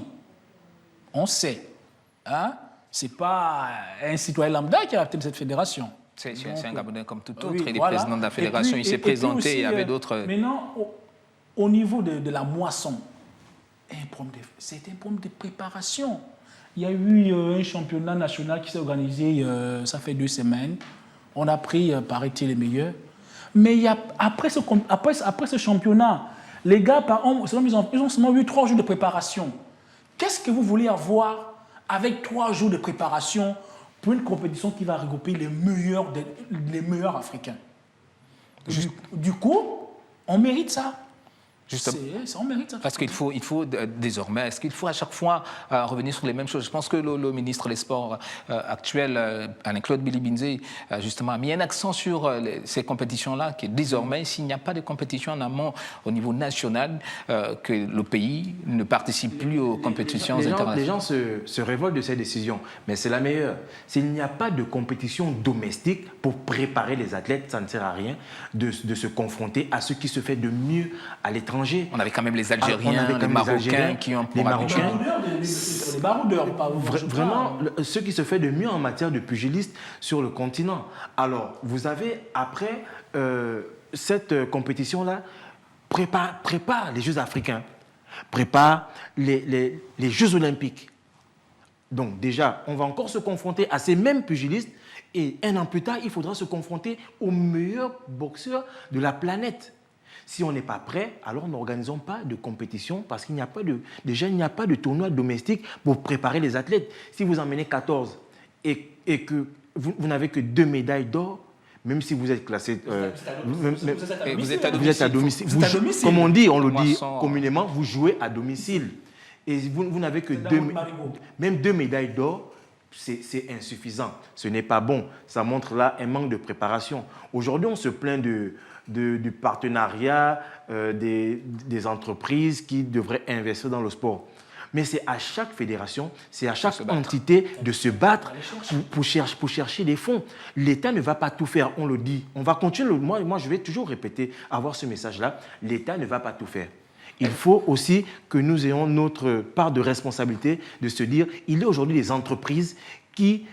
On sait. Hein? Ce n'est pas un citoyen lambda qui est à la tête de cette fédération. C'est un Gabonais comme tout autre. Il est président de la fédération, il s'est présenté, il y avait d'autres... Maintenant, au niveau de la moisson, c'est un problème de préparation. Il y a eu un championnat national qui s'est organisé, ça fait 2 semaines. On a pris, paraît-il, les meilleurs. Mais après ce championnat, les gars, ils ont seulement eu 3 jours de préparation. Qu'est-ce que vous voulez avoir avec 3 jours de préparation pour une compétition qui va regrouper les meilleurs Africains? Du coup, on mérite ça. On mérite ça. Parce qu'il faut désormais, est-ce qu'il faut à chaque fois revenir sur les mêmes choses? Je pense que le ministre des Sports actuel, Alain-Claude Bilibinze, justement, a mis un accent sur ces compétitions-là, que désormais, s'il n'y a pas de compétition en amont au niveau national, que le pays ne participe plus aux compétitions internationales. Les gens se révoltent de cette décision, mais c'est la meilleure. S'il n'y a pas de compétition domestique pour préparer les athlètes, ça ne sert à rien de se confronter à ce qui se fait de mieux à l'étranger. On avait quand même les Algériens, les Marocains qui ont pour habitude. Les baroudeurs. Vraiment, ce qui se fait de mieux en matière de pugilisme sur le continent. Alors, vous avez, après cette compétition-là, prépare les Jeux africains, prépare les Jeux olympiques. Donc déjà, on va encore se confronter à ces mêmes pugilistes et 1 an plus tard, il faudra se confronter aux meilleurs boxeurs de la planète. Si on n'est pas prêt, alors n'organisons pas de compétition parce qu'il n'y a pas de tournoi domestique pour préparer les athlètes. Si vous emmenez 14 et que vous n'avez que 2 médailles d'or, même si vous êtes classé... vous êtes à domicile. Comme on le dit communément, vous jouez à domicile. Et vous n'avez que même 2 médailles d'or, c'est insuffisant. Ce n'est pas bon. Ça montre là un manque de préparation. Aujourd'hui, on se plaint du partenariat des entreprises qui devraient investir dans le sport. Mais c'est à chaque fédération, c'est à chaque entité de se battre pour chercher des fonds. L'État ne va pas tout faire, on le dit. On va continuer, moi je vais toujours répéter, avoir ce message-là, l'État ne va pas tout faire. Il faut aussi que nous ayons notre part de responsabilité de se dire, il y a aujourd'hui des entreprises qui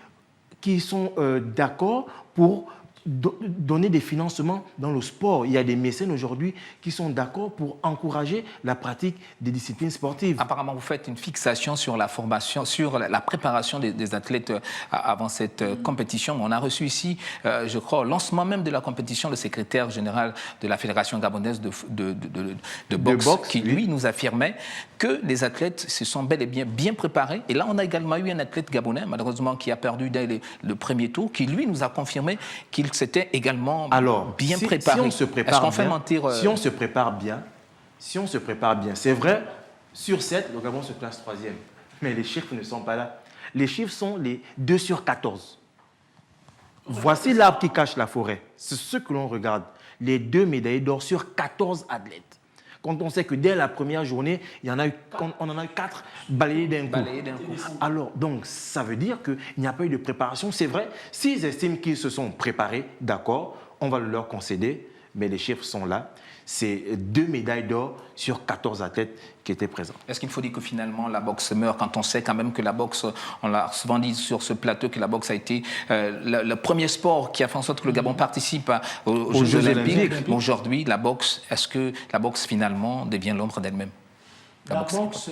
sont d'accord pour donner des financements dans le sport. Il y a des mécènes aujourd'hui qui sont d'accord pour encourager la pratique des disciplines sportives. Apparemment, vous faites une fixation sur la formation, sur la préparation des athlètes avant cette compétition. On a reçu ici, je crois, au lancement même de la compétition, le secrétaire général de la Fédération gabonaise de boxe, qui, lui, nous affirmait que les athlètes se sont bel et bien préparés. Et là, on a également eu un athlète gabonais, malheureusement, qui a perdu dès le premier tour, qui, lui, nous a confirmé qu'il s'était également bien préparé. Si on se prépare Est-ce qu'on fait mentir si on se prépare bien, c'est vrai, sur 7, le Gabon se classe 3e. Mais les chiffres ne sont pas là. Les chiffres sont les 2 sur 14. Voici l'arbre qui cache la forêt. C'est ce que l'on regarde. Les 2 médailles d'or sur 14 athlètes. Quand on sait que dès la première journée, on en a eu 4 balayés d'un coup. Alors, donc, ça veut dire qu'il n'y a pas eu de préparation. C'est vrai, s'ils estiment qu'ils se sont préparés, d'accord, on va le leur concéder, mais les chiffres sont là. C'est 2 médailles d'or sur 14 athlètes qui étaient présents. Est-ce qu'il faut dire que finalement la boxe meurt quand on sait quand même que la boxe, on l'a souvent dit sur ce plateau, que la boxe a été le premier sport qui a fait en sorte que le Gabon participe aux Jeux Olympiques. Aujourd'hui, la boxe, est-ce que la boxe finalement devient l'ombre d'elle-même? La boxe,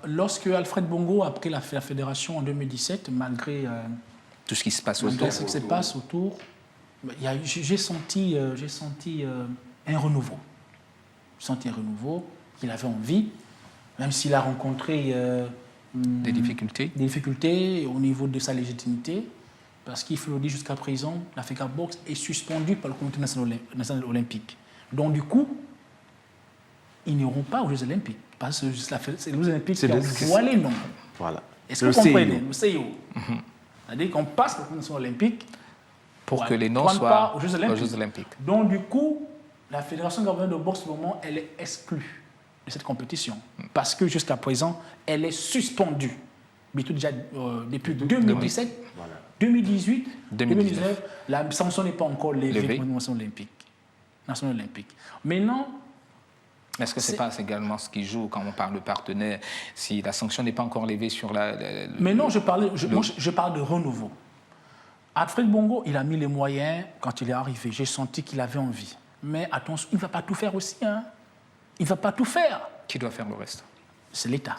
lorsque Alfred Bongo a pris la fédération en 2017, malgré tout ce qui se passe autour, j'ai senti un renouveau. J'ai senti un renouveau, qu'il avait envie, même s'il a rencontré des difficultés au niveau de sa légitimité, parce qu'il faut le dire jusqu'à présent, l'Africa Boxe est suspendue par le Comité national olympique. Donc du coup, ils n'iront pas aux Jeux Olympiques, parce que c'est les Jeux Olympiques qui envoient les noms. Voilà. Est-ce que vous comprenez? Le CIO. C'est-à-dire qu'on passe par le Comité national olympique pour que les noms soient aux Jeux Olympiques. Donc, du coup, la Fédération gabonaise de boxe, au moment, elle est exclue de cette compétition. Parce que jusqu'à présent, elle est suspendue. Mais tout déjà, depuis 2017, 2018, 2019, la sanction n'est pas encore levée pour la Nation olympique. Maintenant, est-ce que ce n'est pas également ce qui joue quand on parle de partenaire, si la sanction n'est pas encore levée sur la... Mais non, je parle de renouveau. Alfred Bongo, il a mis les moyens quand il est arrivé. J'ai senti qu'il avait envie. Mais attention, il ne va pas tout faire aussi. Il ne va pas tout faire. Qui doit faire le reste? C'est l'État.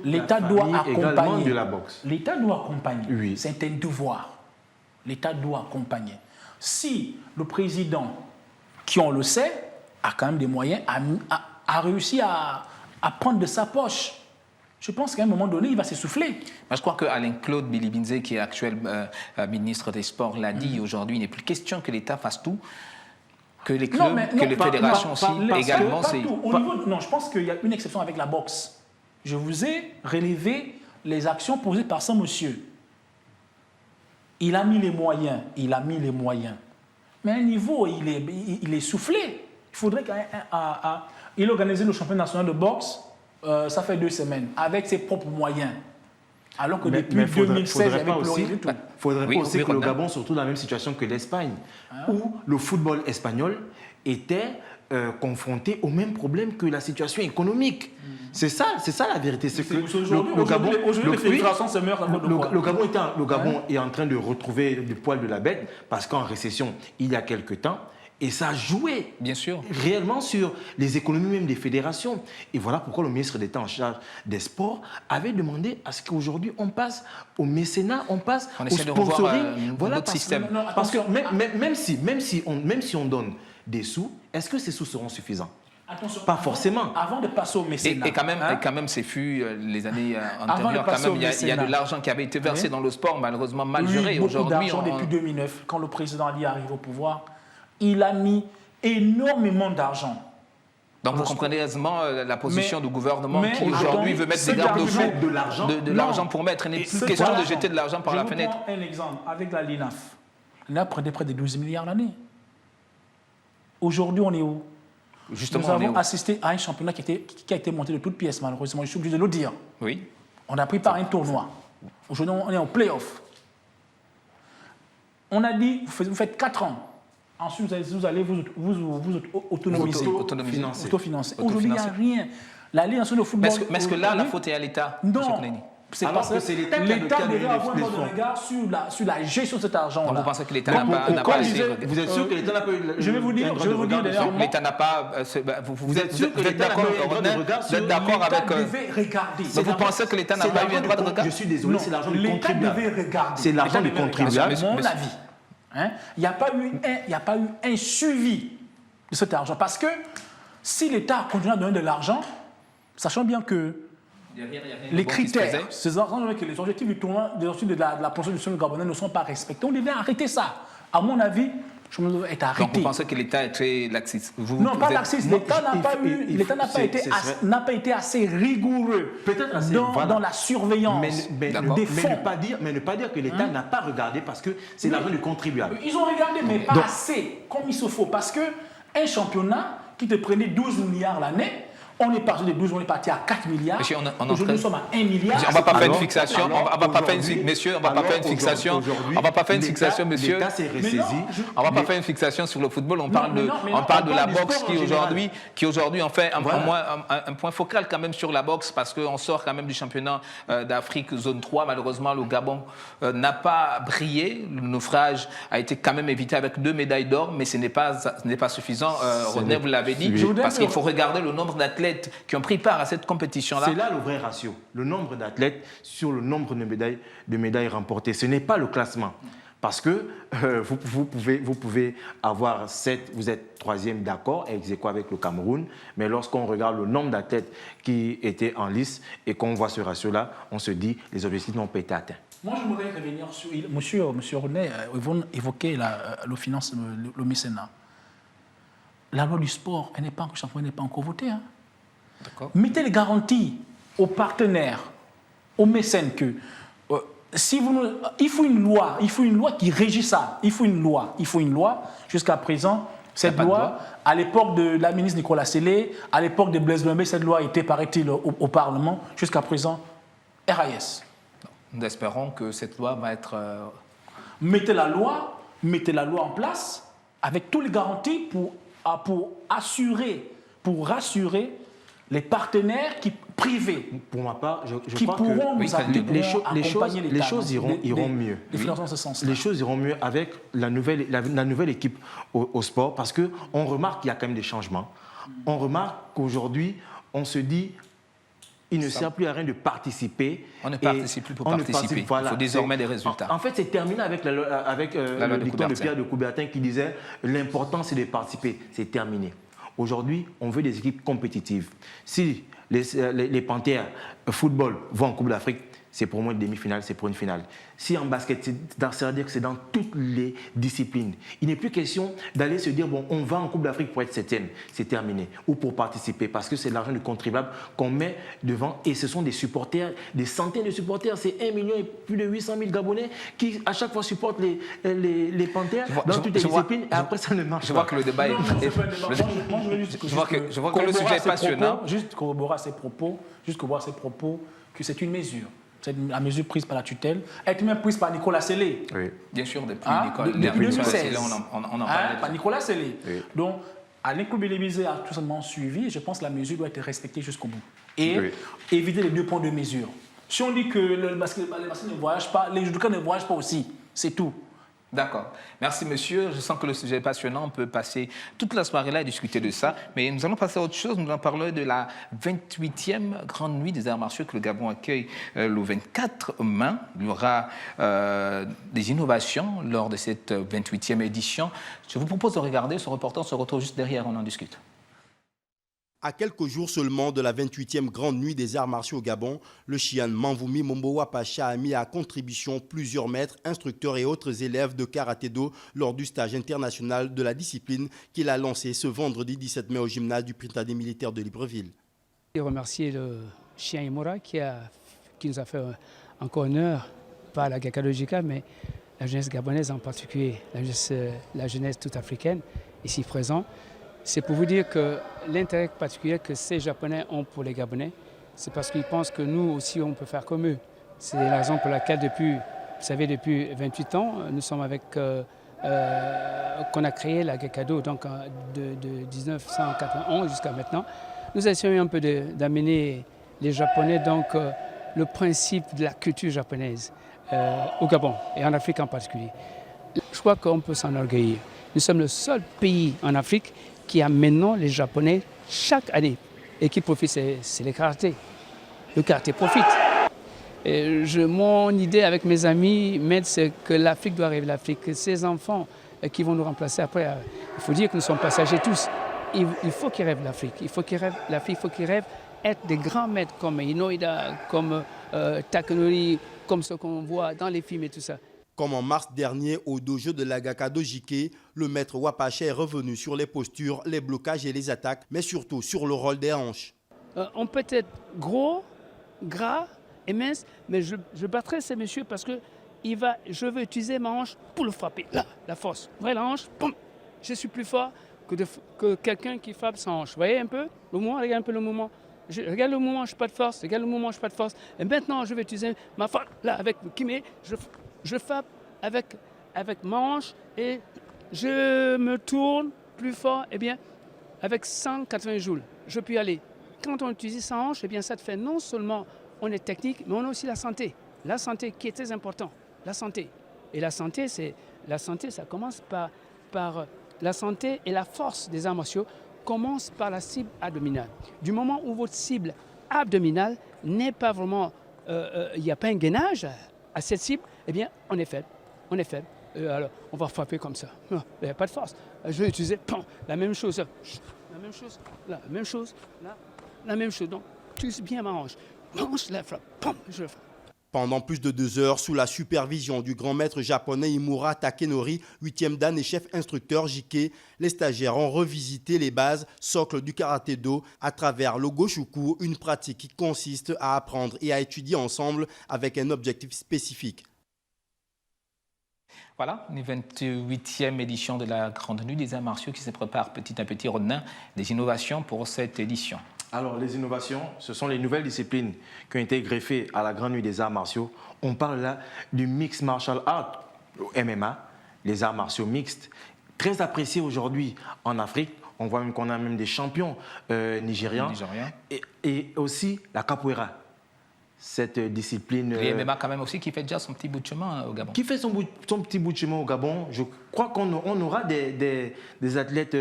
L'État doit accompagner. De la boxe. L'État doit accompagner. Oui. C'est un devoir. L'État doit accompagner. Si le président, qui on le sait, a quand même des moyens, a réussi à prendre de sa poche, je pense qu'à un moment donné, il va s'essouffler. Je crois qu'Alain-Claude Bilibinze, qui est actuel ministre des Sports, l'a dit aujourd'hui, il n'est plus question que l'État fasse tout, que les clubs, que les fédérations aussi, également. Non, je pense qu'il y a une exception avec la boxe. Je vous ai relevé les actions posées par ce monsieur. Il a mis les moyens, Mais à un niveau, il est soufflé. Il faudrait qu'il organise le championnat national de boxe. Ça fait 2 semaines, avec ses propres moyens. Alors que depuis 2016, il n'y avait plus rien du tout. Il ne faudrait pas aussi que le Gabon se retrouve dans la même situation que l'Espagne, où le football espagnol était confronté au même problème que la situation économique. C'est ça la vérité. C'est que le Gabon, aujourd'hui, les fédérations se meurent à le Gabon est en train de retrouver le poil de la bête, parce qu'en récession, il y a quelque temps, et ça a joué, bien sûr, réellement sur les économies même des fédérations. Et voilà pourquoi le ministre d'État en charge des sports avait demandé à ce qu'aujourd'hui on passe au mécénat, on passe au sponsoring. Voilà, système. Parce que même si on donne des sous, est-ce que ces sous seront suffisants? Attention, pas forcément. Avant de passer au mécénat. Et quand même, c'est fut les années antérieures. Quand même, il y a de l'argent qui avait été versé dans le sport, malheureusement mal géré. Aujourd'hui, d'argent depuis 2009, quand le président Ali arrive au pouvoir, il a mis énormément d'argent. Donc vous comprenez aisément la position du gouvernement qui aujourd'hui veut mettre des garde-fous de l'argent pour mettre. Il n'est plus question de jeter de l'argent par la fenêtre. Je prends un exemple avec la LINAF. L'INAF prenait près de 12 milliards l'année. Aujourd'hui, on est où? Justement, nous avons assisté à un championnat qui a été monté de toutes pièces, malheureusement. Je suis obligé de le dire. Oui. On a pris par un tournoi. Aujourd'hui, on est en play-off. On a dit, vous faites 4 ans. Ensuite, vous allez vous autonomiser. Autofinancer. Aujourd'hui, il n'y a rien. La Ligue nationale de football... Mais est-ce que là, la faute est à l'État? Non. C'est Alors parce que c'est l'État qui a le l'État cadre devrait avoir un des mot de fonds. regard sur la gestion de cet argent-là. Donc, vous pensez que l'État Bon, n'a pourquoi pas je assez disais- regardé? Vous êtes sûr que l'État n'a pas eu Je vais vous dire, d'ailleurs, Donc l'État n'a pas. Vous êtes sûr que l'État n'a pas eu un droit de regard? Vous êtes d'accord avec. L'État devait regarder. Donc vous pensez que l'État n'a pas eu un droit de regard? Je suis désolé, c'est l'argent du L'État contribuable. devait regarder. C'est l'argent L'État du devait regarder. contribuable. À mon Monsieur- avis, hein, il n'y a pas eu un suivi de cet argent. Parce que si l'État continue à donner de l'argent, sachant bien que les critères, ces objectifs du tournoi, des objectifs de la production du Gabonais ne sont pas respectés, on devait arrêter ça. À mon avis, je me dois être arrêté. Donc vous pensez que l'État est très laxiste? Non, pas laxiste. L'État n'a pas été assez rigoureux Peut-être assez, dans voilà. la surveillance des fonds. Mais ne pas dire que l'État n'a pas regardé parce que c'est l'argent du contribuable. Ils ont regardé, mais pas assez, comme il se faut. Parce qu'un championnat qui te prenait 12 milliards l'année, on est parti de 12, on est parti à 4 milliards. Monsieur, aujourd'hui, nous sommes à 1 milliard. On ne va pas faire une Alors, fixation. alors, On va pas faire une aujourd'hui- messieurs, on va pas faire une fixation. aujourd'hui, On va pas faire une fixation, monsieur. L'État s'est ressaisi. On va pas faire une fixation sur le football. On parle mais de, non, on parle de la du boxe sport en général. qui aujourd'hui en fait Voilà. un point focal quand même sur la boxe parce qu'on sort quand même du championnat d'Afrique zone 3. Malheureusement, le Gabon n'a pas brillé. Le naufrage a été quand même évité avec 2 médailles d'or, mais ce n'est pas suffisant. René, vous l'avez dit, parce qu'il faut regarder le nombre d'athlètes qui ont pris part à cette compétition-là. C'est là le vrai ratio, le nombre d'athlètes sur le nombre de médailles remportées. Ce n'est pas le classement. Parce que vous pouvez avoir 7, vous êtes 3e, d'accord, ex aequo avec le Cameroun, mais lorsqu'on regarde le nombre d'athlètes qui étaient en lice et qu'on voit ce ratio-là, on se dit les objectifs n'ont pas été atteints. Moi, je voudrais revenir sur... Monsieur René évoquait le mécénat. La loi du sport, elle n'est pas encore votée. Hein. Mettez les garanties aux partenaires, aux mécènes que il faut une loi qui régit ça. Il faut une loi. Jusqu'à présent, cette loi, à l'époque de la ministre Nicolas Sellé, à l'époque de Blaise Lemay, cette loi était, paraît-il, au Parlement. Jusqu'à présent, RAS. Nous espérons que cette loi va être... Mettez la loi en place avec toutes les garanties pour rassurer les partenaires privés Pour ma part, je qui crois pourront que nous accompagner les choses iront mieux. Les finances dans ce sens-là. Les choses iront mieux avec la nouvelle équipe au sport parce qu'on remarque qu'il y a quand même des changements. On remarque qu'aujourd'hui, on se dit il ne sert plus à rien de participer. On ne participe plus pour participer. Voilà. Il faut désormais des résultats. En fait, c'est terminé avec le dicton de Pierre de Coubertin qui disait l'important c'est de participer. C'est terminé. Aujourd'hui, on veut des équipes compétitives. Si les Panthères football vont en Coupe d'Afrique, c'est pour moi une demi-finale, c'est pour une finale. Si en basket, ça veut dire que c'est dans toutes les disciplines. Il n'est plus question d'aller se dire, bon, on va en Coupe d'Afrique pour être 7e, c'est terminé, ou pour participer, parce que c'est l'argent du contribuable qu'on met devant, et ce sont des supporters, des centaines de supporters, c'est 1 million et plus de 800 000 Gabonais qui, à chaque fois, supportent les Panthères dans toutes les disciplines, et après, ça ne marche pas. Je vois que le débat est... Je vois que le sujet est passionnant. Juste corroborer ses propos, que c'est une mesure. C'est la mesure prise par la tutelle. Elle est même prise par Nicolas Sellé. Oui. Bien sûr, depuis Nicolas 2016. On en parlait. Par Nicolas Sellé. Oui. Donc, Alain Koubélémisé a tout simplement suivi et je pense que la mesure doit être respectée jusqu'au bout. Et éviter les 2 points de mesure. Si on dit que les basket ne voyagent pas, les judokas ne voyagent pas aussi. C'est tout. D'accord. Merci, monsieur. Je sens que le sujet est passionnant. On peut passer toute la soirée là à discuter de ça. Mais nous allons passer à autre chose. Nous allons parler de la 28e Grande Nuit des Arts Martiaux que le Gabon accueille le 24 mai. Il y aura des innovations lors de cette 28e édition. Je vous propose de regarder ce reportage. On se retrouve juste derrière. On en discute. À quelques jours seulement de la 28e Grande Nuit des Arts Martiaux au Gabon, le Chian Manvoumi Mombowa Pacha a mis à contribution plusieurs maîtres, instructeurs et autres élèves de karaté-do lors du stage international de la discipline qu'il a lancé ce vendredi 17 mai au gymnase du Prytanée militaire de Libreville. Je remercie le Chian Imora qui nous a fait encore honneur, pas la Gakadojika, mais la jeunesse gabonaise en particulier, la jeunesse toute africaine ici présente. C'est pour vous dire que l'intérêt particulier que ces Japonais ont pour les Gabonais, c'est parce qu'ils pensent que nous aussi on peut faire comme eux. C'est la raison pour laquelle depuis 28 ans, nous sommes avec, qu'on a créé la Gakado, donc de 1991 jusqu'à maintenant. Nous essayons un peu d'amener les Japonais donc le principe de la culture japonaise au Gabon et en Afrique en particulier. Je crois qu'on peut s'enorgueillir. Nous sommes le seul pays en Afrique qui a maintenant les Japonais chaque année et qui profite, c'est le karaté. Le karaté profite. Et mon idée avec mes amis, c'est que l'Afrique doit rêver l'Afrique, que ces enfants qui vont nous remplacer après, il faut dire que nous sommes passagers tous. Il faut qu'ils rêvent l'Afrique, il faut qu'ils rêvent l'Afrique, il faut qu'ils rêvent être des grands maîtres comme Inoida, comme Takanori, comme ce qu'on voit dans les films et tout ça. Comme en mars dernier au dojo de l'Agakado Jike, le maître Wapache est revenu sur les postures, les blocages et les attaques, mais surtout sur le rôle des hanches. On peut être gros, gras et mince, mais je battrai ces messieurs parce que je veux utiliser ma hanche pour le frapper. Là, la force. Vous voyez la hanche, boum, je suis plus fort que quelqu'un qui frappe sa hanche. Vous voyez un peu le mouvement, regardez un peu le mouvement. Regarde le mouvement, je n'ai pas de force. Regarde le mouvement, je n'ai pas de force. Et maintenant, je vais utiliser ma force. Là, avec Kimé, je frappe avec ma hanche et je me tourne plus fort. Eh bien, avec 180 joules, je peux y aller. Quand on utilise sa hanche, eh bien, ça te fait non seulement on est technique, mais on a aussi la santé. La santé qui est très importante. La santé. Et la santé, ça commence par la santé et la force des arts martiaux commence par la cible abdominale. Du moment où votre cible abdominale n'est pas vraiment, il n'y a pas un gainage à cette cible, eh bien, on est faible. On est faible. Alors, on va frapper comme ça. Non, il n'y a pas de force. Je vais utiliser la même chose. La même chose. Là, la même chose. Là, la même chose. Donc, tu bien ma hanche. Ma hanche, la frappe. Je la frappe. Pendant plus de 2 heures, sous la supervision du grand maître japonais Imura Takenori, 8e dan et chef instructeur Jike, les stagiaires ont revisité les bases, socles du karaté-do à travers le Goshuku, une pratique qui consiste à apprendre et à étudier ensemble avec un objectif spécifique. Voilà, une 28e édition de la Grande Nuit des Arts Martiaux qui se prépare petit à petit, Rodin, des innovations pour cette édition. Alors, les innovations, ce sont les nouvelles disciplines qui ont été greffées à la Grande Nuit des Arts Martiaux. On parle là du Mixed Martial Art, le MMA, les arts martiaux mixtes, très appréciés aujourd'hui en Afrique. On voit même qu'on a même des champions nigérians. Et aussi la capoeira. Cette discipline... Le MMA quand même aussi qui fait déjà son petit bout de chemin au Gabon. Qui fait son petit bout de chemin au Gabon. Je crois qu'on aura des athlètes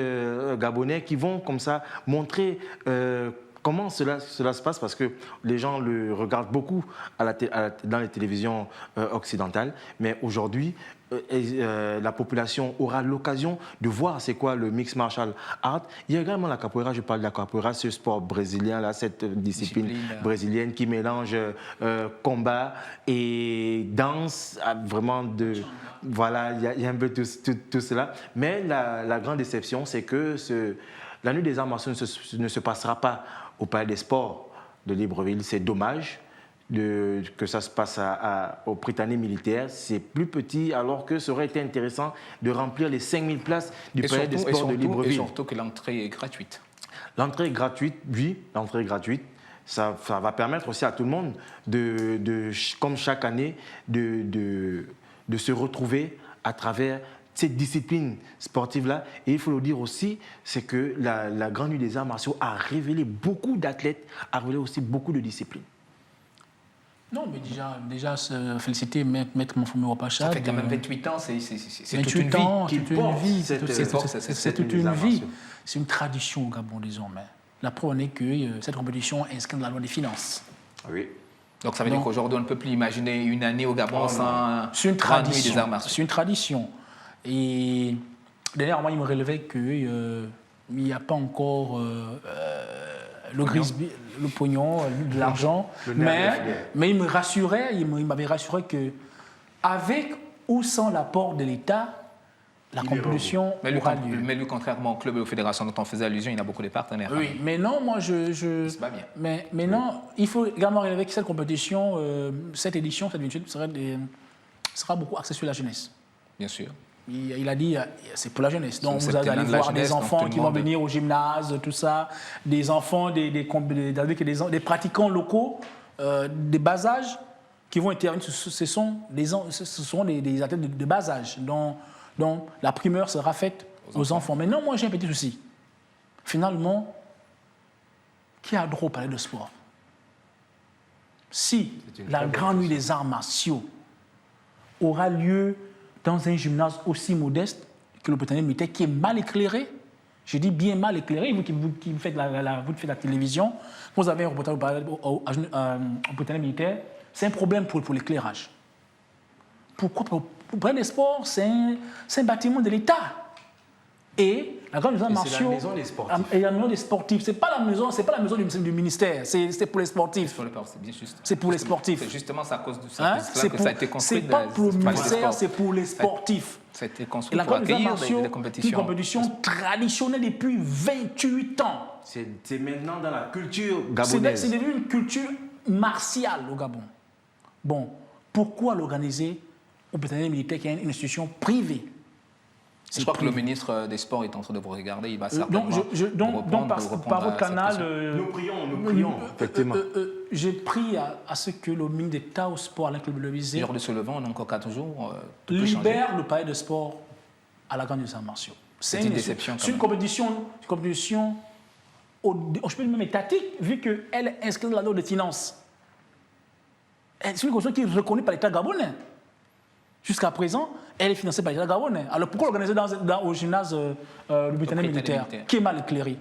gabonais qui vont comme ça montrer comment cela se passe, parce que les gens le regardent beaucoup dans les télévisions occidentales. Mais aujourd'hui, la population aura l'occasion de voir c'est quoi le Mixed Martial Art. Il y a également la capoeira, je parle de la capoeira, ce sport brésilien, là, cette discipline brésilienne qui mélange combat et danse, vraiment de... Voilà, il y a un peu tout cela. Mais la grande déception, c'est que la Nuit des Arts Martiaux ne se passera pas au Palais des Sports de Libreville. C'est dommage que ça se passe au Prytanée militaire. C'est plus petit, alors que ça aurait été intéressant de remplir les 5000 places du Palais des Sports de Libreville. Et surtout que l'entrée est gratuite. L'entrée est gratuite, oui, l'entrée est gratuite. Ça va permettre aussi à tout le monde, comme chaque année, de se retrouver à travers cette discipline sportive-là. Et il faut le dire aussi, c'est que la Grande Nuit des Arts Martiaux a révélé beaucoup d'athlètes, a révélé aussi beaucoup de disciplines. Non, mais déjà féliciter Maître Manfoumi Wapacha. Ça fait quand même 28 ans, c'est toute une vie qu'il porte. C'est toute une vie. C'est une tradition au Gabon désormais. La preuve est que cette compétition est inscrite dans la loi des finances. Oui. Donc ça veut dire qu'aujourd'hui, on ne peut plus imaginer une année au Gabon sans une tradition. Des arts martiaux. C'est une tradition. Et dernièrement, il me relevait qu'il n'y a pas encore le pognon, de l'argent, mais il me rassurait, il m'avait rassuré qu'avec ou sans l'apport de l'État, la compétition aura lieu. Mais lui, contrairement au club et aux fédérations dont on faisait allusion, il a beaucoup de partenaires. Oui, mais non, moi c'est pas bien. Mais non, il faut également relever que cette compétition, cette édition, cette 28, sera beaucoup axée sur la jeunesse. Bien sûr. Il a dit, c'est pour la jeunesse. Donc vous allez voir des enfants qui vont venir au gymnase, tout ça, des enfants, des pratiquants locaux, des bas âge, qui vont intervenir. Ce sont des athlètes de bas âge. Donc la primeur sera faite aux enfants. Mais non, moi j'ai un petit souci. Finalement, qui a droit au palais de sport? si la grande nuit des arts martiaux aura lieu dans un gymnase aussi modeste que le Britannique militaire, qui est mal éclairé, je dis bien mal éclairé, vous qui faites la télévision, vous avez un reportage au Britannique militaire, c'est un problème pour l'éclairage. Pourquoi? Pour Palais des Sports, c'est un bâtiment de l'État. Et la grande maison martiaux. C'est la maison des sportifs. Et la maison des sportifs. C'est pas la maison du ministère. C'est pour les sportifs. C'est pour les sportifs. C'est justement à cause de ça que ça a été construit. C'est pas pour le ministère, c'est pour les sportifs. Ça a été construit et pour accueillir des compétitions. Une compétition traditionnelle depuis 28 ans. C'est maintenant dans la culture gabonaise. C'est devenu une culture martiale au Gabon. Bon, pourquoi l'organiser au Britannique militaire qui est une institution privée? Je crois que le ministre des Sports est en train de vous regarder. Il va certainement par votre canal... nous prions, effectivement. J'ai pris à ce que le ministre d'État au sport, Alain Claude-Levisé, lors de ce levant, on a encore 4 jours, libère le palais de sport à la grande des arts martiaux. C'est une déception. C'est une compétition, je peux dire même étatique, vu qu'elle est inscrite dans la loi de finances. C'est une compétition qui est reconnue par l'État gabonais. Jusqu'à présent, elle est financée par l'État gabonais. Alors pourquoi l'organiser au gymnase le Britannique militaire, qui est mal éclairé?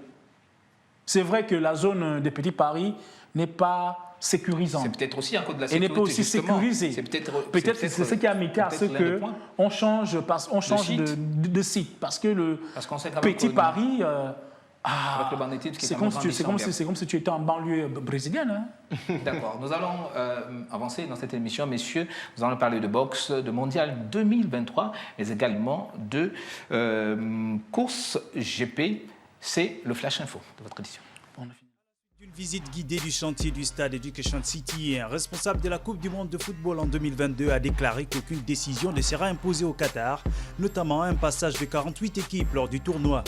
C'est vrai que la zone des Petits Paris n'est pas sécurisante. C'est peut-être aussi un code de la sécurité. Elle n'est pas aussi sécurisée. Peut-être c'est ce qui a mis à ce qu'on change de site. Parce que Petit Paris... avec le banditisme qui c'est comme si tu étais en banlieue brésilienne. Hein. D'accord. Nous allons avancer dans cette émission, messieurs. Nous allons parler de boxe, de mondial 2023, mais également de course GP. C'est le Flash Info de votre édition. Une visite guidée du chantier du stade Education City, un responsable de la Coupe du monde de football en 2022 a déclaré qu'aucune décision ne sera imposée au Qatar, notamment un passage de 48 équipes lors du tournoi.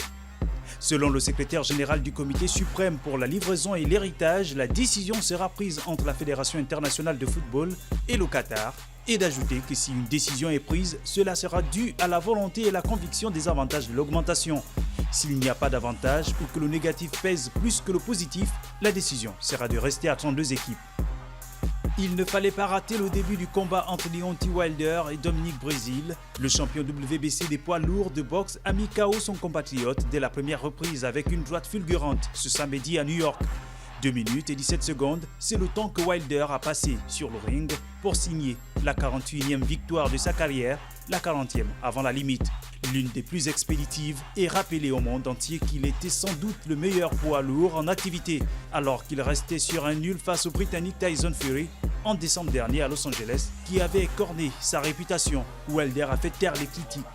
Selon le secrétaire général du Comité suprême pour la livraison et l'héritage, la décision sera prise entre la Fédération internationale de football et le Qatar, et d'ajouter que si une décision est prise, cela sera dû à la volonté et la conviction des avantages de l'augmentation. S'il n'y a pas d'avantage ou que le négatif pèse plus que le positif, la décision sera de rester à 32 équipes. Il ne fallait pas rater le début du combat entre Deontay Wilder et Dominic Breazeale. Le champion WBC des poids lourds de boxe a mis KO son compatriote dès la première reprise avec une droite fulgurante ce samedi à New York. 2 minutes et 17 secondes, c'est le temps que Wilder a passé sur le ring pour signer la 41e victoire de sa carrière, la 40e avant la limite. L'une des plus expéditives et rappelée au monde entier qu'il était sans doute le meilleur poids lourd en activité, alors qu'il restait sur un nul face au Britannique Tyson Fury en décembre dernier à Los Angeles, qui avait écorné sa réputation. Wilder a fait taire les critiques.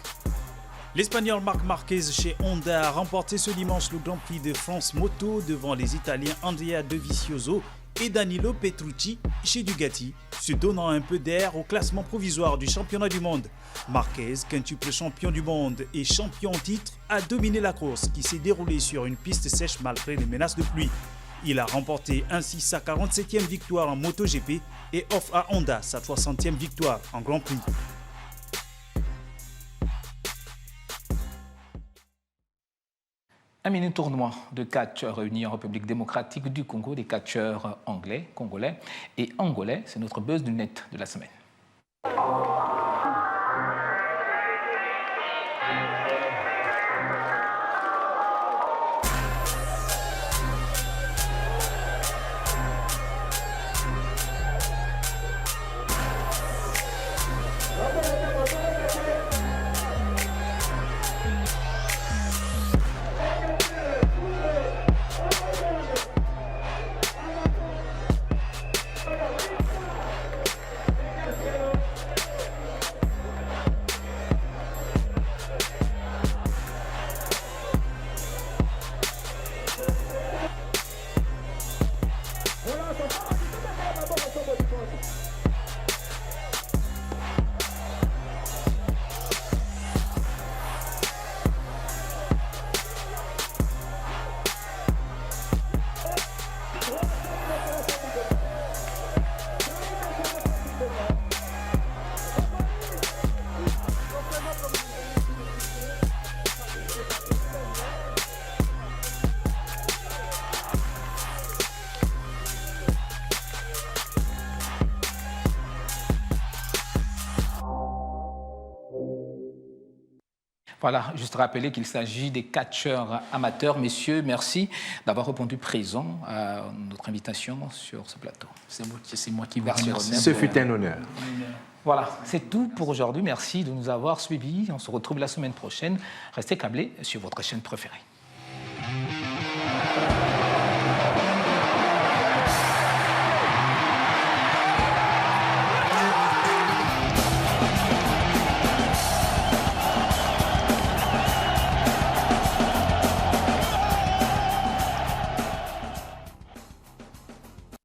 L'Espagnol Marc Marquez chez Honda a remporté ce dimanche le Grand Prix de France Moto devant les Italiens Andrea Dovizioso et Danilo Petrucci chez Ducati, se donnant un peu d'air au classement provisoire du championnat du monde. Marquez, quintuple champion du monde et champion en titre, a dominé la course qui s'est déroulée sur une piste sèche malgré les menaces de pluie. Il a remporté ainsi sa 47e victoire en MotoGP et offre à Honda sa 60e victoire en Grand Prix. Un mini tournoi de catch réuni en République démocratique du Congo, des catcheurs anglais, congolais et angolais. C'est notre buzz du net de la semaine. Voilà, juste rappeler qu'il s'agit des catcheurs amateurs. Messieurs, merci d'avoir répondu présent à notre invitation sur ce plateau. C'est moi qui vous Merci, remercie. Ce fut un honneur. Voilà, c'est tout pour aujourd'hui. Merci de nous avoir suivis. On se retrouve la semaine prochaine. Restez câblés sur votre chaîne préférée.